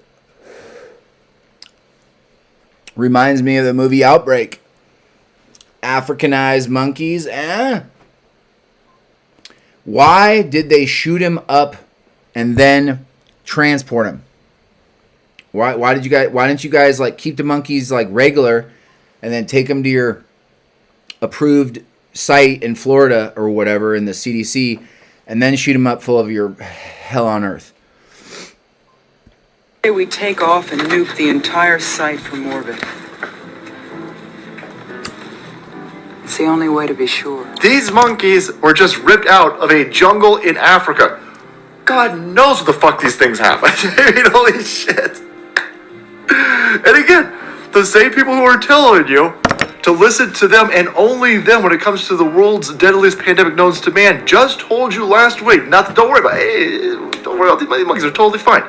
Reminds me of the movie Outbreak. Africanized monkeys, Why did they shoot him up and then transport him? Why didn't you guys like keep the monkeys like regular and then take them to your approved site in Florida or whatever in the CDC and then shoot them up full of your hell on earth? We take off and nuke the entire site from orbit. It's the only way to be sure. These monkeys were just ripped out of a jungle in Africa. God knows what the fuck these things have. I mean, holy shit. And again, the same people who are telling you to listen to them and only them when it comes to the world's deadliest pandemic known to man just told you last week not to, don't worry about it. Don't worry about these monkeys are totally fine.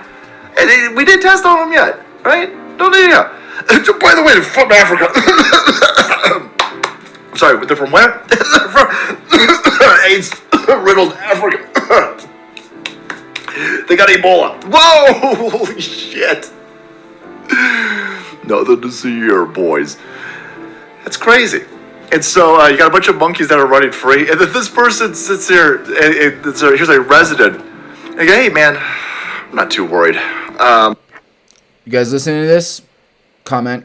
And we didn't test on them yet, right? Don't need it. By the way, they're from Africa. Sorry, they're from where? From AIDS-riddled Africa. They got Ebola. Whoa! Holy shit. Nothing to see here, boys. That's crazy. And so you got a bunch of monkeys that are running free, and then this person sits here, and here's a resident. Like, hey, man, I'm not too worried. You guys listening to this? Comment.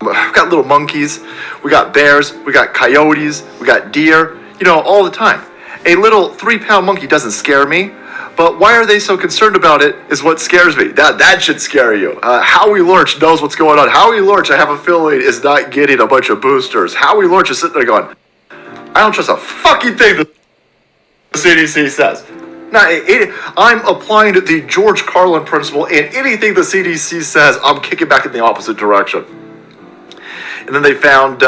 We've got little monkeys, we got bears, we got coyotes, we got deer, all the time. A little 3-pound monkey doesn't scare me. But why are they so concerned about it is what scares me. That should scare you. Howie Lurch knows what's going on. Howie Lurch, I have a feeling, is not getting a bunch of boosters. Howie Lurch is sitting there going, I don't trust a fucking thing the CDC says. Now, I'm applying the George Carlin principle, and anything the CDC says, I'm kicking back in the opposite direction. And then they found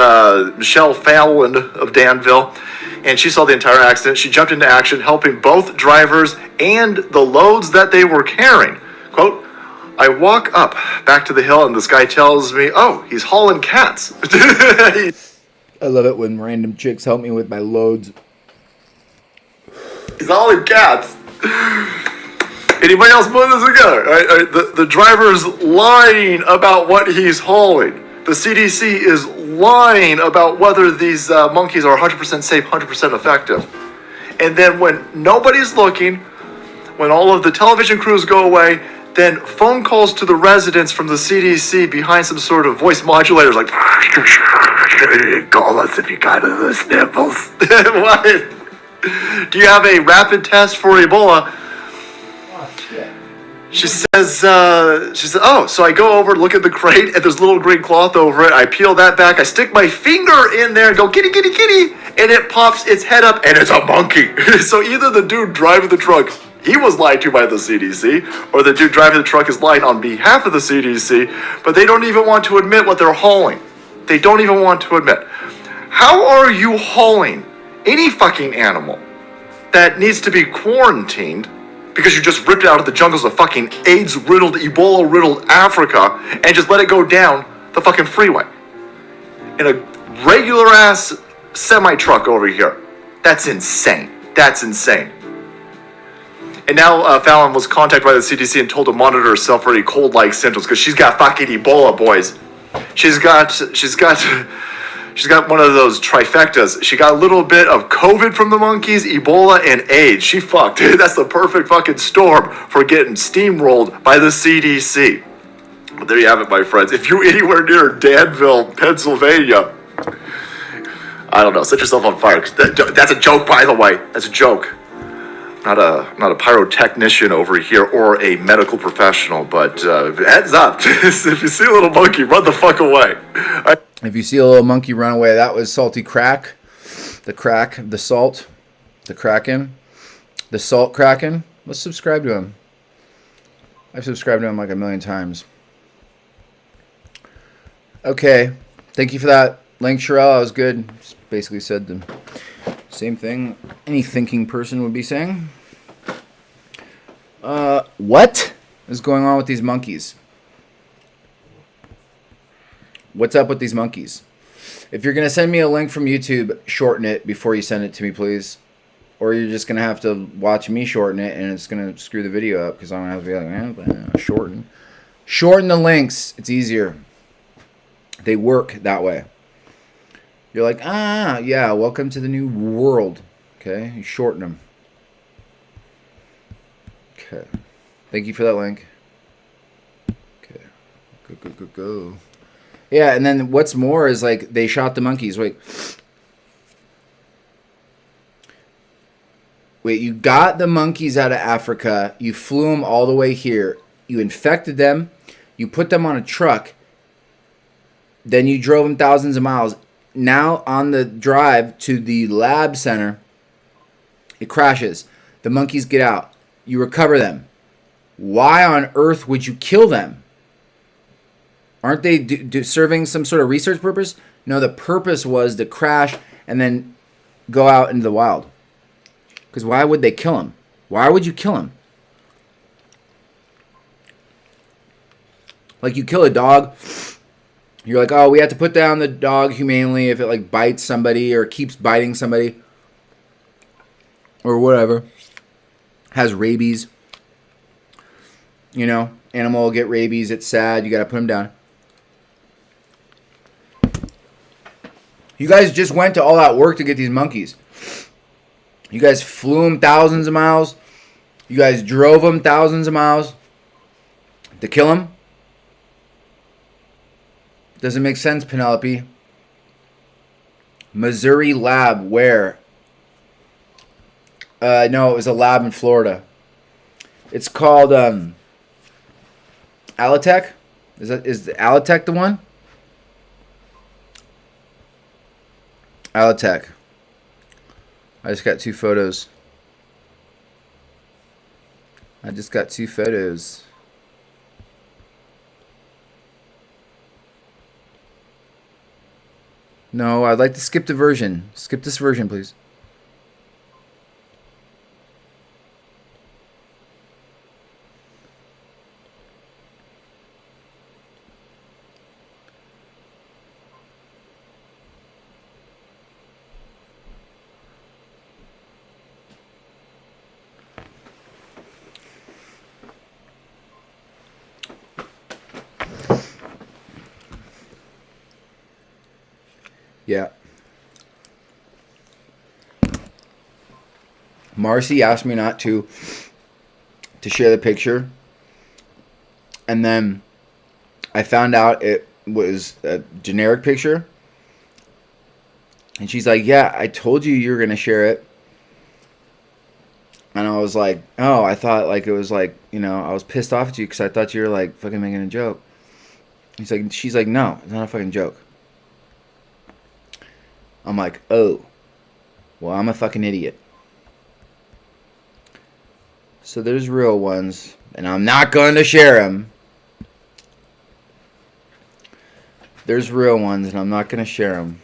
Michelle Fallon of Danville, and she saw the entire accident. She jumped into action, helping both drivers and the loads that they were carrying. Quote, I walk up back to the hill, and this guy tells me, oh, he's hauling cats. I love it when random chicks help me with my loads. He's hauling cats. Anybody else put this together? The driver's lying about what he's hauling. The CDC is lying about whether these monkeys are 100% safe, 100% effective. And then when nobody's looking, when all of the television crews go away, then phone calls to the residents from the CDC behind some sort of voice modulators like, call us if you got the sniffles. What? Do you have a rapid test for Ebola? She says, oh, so I go over, look at the crate, and there's a little green cloth over it. I peel that back. I stick my finger in there and go, kitty, kitty, kitty. And it pops its head up, and it's a monkey. So either the dude driving the truck, he was lied to by the CDC, or the dude driving the truck is lying on behalf of the CDC, but they don't even want to admit what they're hauling. They don't even want to admit. How are you hauling any fucking animal that needs to be quarantined because you just ripped it out of the jungles of fucking AIDS-riddled, Ebola-riddled Africa and just let it go down the fucking freeway in a regular-ass semi-truck over here? That's insane. That's insane. And now Fallon was contacted by the CDC and told to monitor herself for any cold-like symptoms because she's got fucking Ebola, boys. She's got one of those trifectas. She got a little bit of COVID from the monkeys, Ebola, and AIDS. She fucked. That's the perfect fucking storm for getting steamrolled by the CDC. But there you have it, my friends. If you're anywhere near Danville, Pennsylvania, I don't know, set yourself on fire. That's a joke, by the way. That's a joke. Not a pyrotechnician over here or a medical professional, but heads up. If you see a little monkey, run the fuck away. If you see a little monkey run away, that was Salty Crack. The salt. The Kraken. The Salt Kraken. Let's subscribe to him. I've subscribed to him like a million times. Okay. Thank you for that link, Sherelle. That was good. Just basically said the same thing any thinking person would be saying. What is going on with these monkeys? What's up with these monkeys? If you're going to send me a link from YouTube, shorten it before you send it to me, please. Or you're just going to have to watch me shorten it, and it's going to screw the video up because I don't have to be like, shorten. Shorten the links. It's easier. They work that way. You're like, yeah, welcome to the new world. Okay, you shorten them. Okay. Thank you for that link. Okay. Go. Yeah, and then what's more is like they shot the monkeys. Wait, you got the monkeys out of Africa. You flew them all the way here. You infected them. You put them on a truck. Then you drove them thousands of miles. Now on the drive to the lab center, it crashes. The monkeys get out. You recover them. Why on earth would you kill them? Aren't they serving some sort of research purpose? No, the purpose was to crash and then go out into the wild. Because why would they kill him? Why would you kill him? Like you kill a dog. You're like, oh, we have to put down the dog humanely if it like bites somebody or keeps biting somebody. Or whatever. Has rabies. You know, animal will get rabies. It's sad. You got to put him down. You guys just went to all that work to get these monkeys. You guys flew them thousands of miles. You guys drove them thousands of miles to kill them. Doesn't make sense, Penelope. Missouri lab, where? No, it was a lab in Florida. It's called Alitech. Is the Alitech the one? Alitech. I just got two photos. I just got 2 photos. No, I'd like to skip the version. Skip this version, please. Yeah. Marcy asked me not to share the picture. And then I found out it was a generic picture. And she's like, yeah, I told you were going to share it. And I was like, oh, I thought like it was like, you know, I was pissed off at you because I thought you were like fucking making a joke. She's like, no, it's not a fucking joke. I'm like, oh, well, I'm a fucking idiot. So there's real ones, and I'm not going to share them. There's real ones, and I'm not going to share them.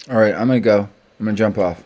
All right, I'm gonna go. I'm gonna jump off.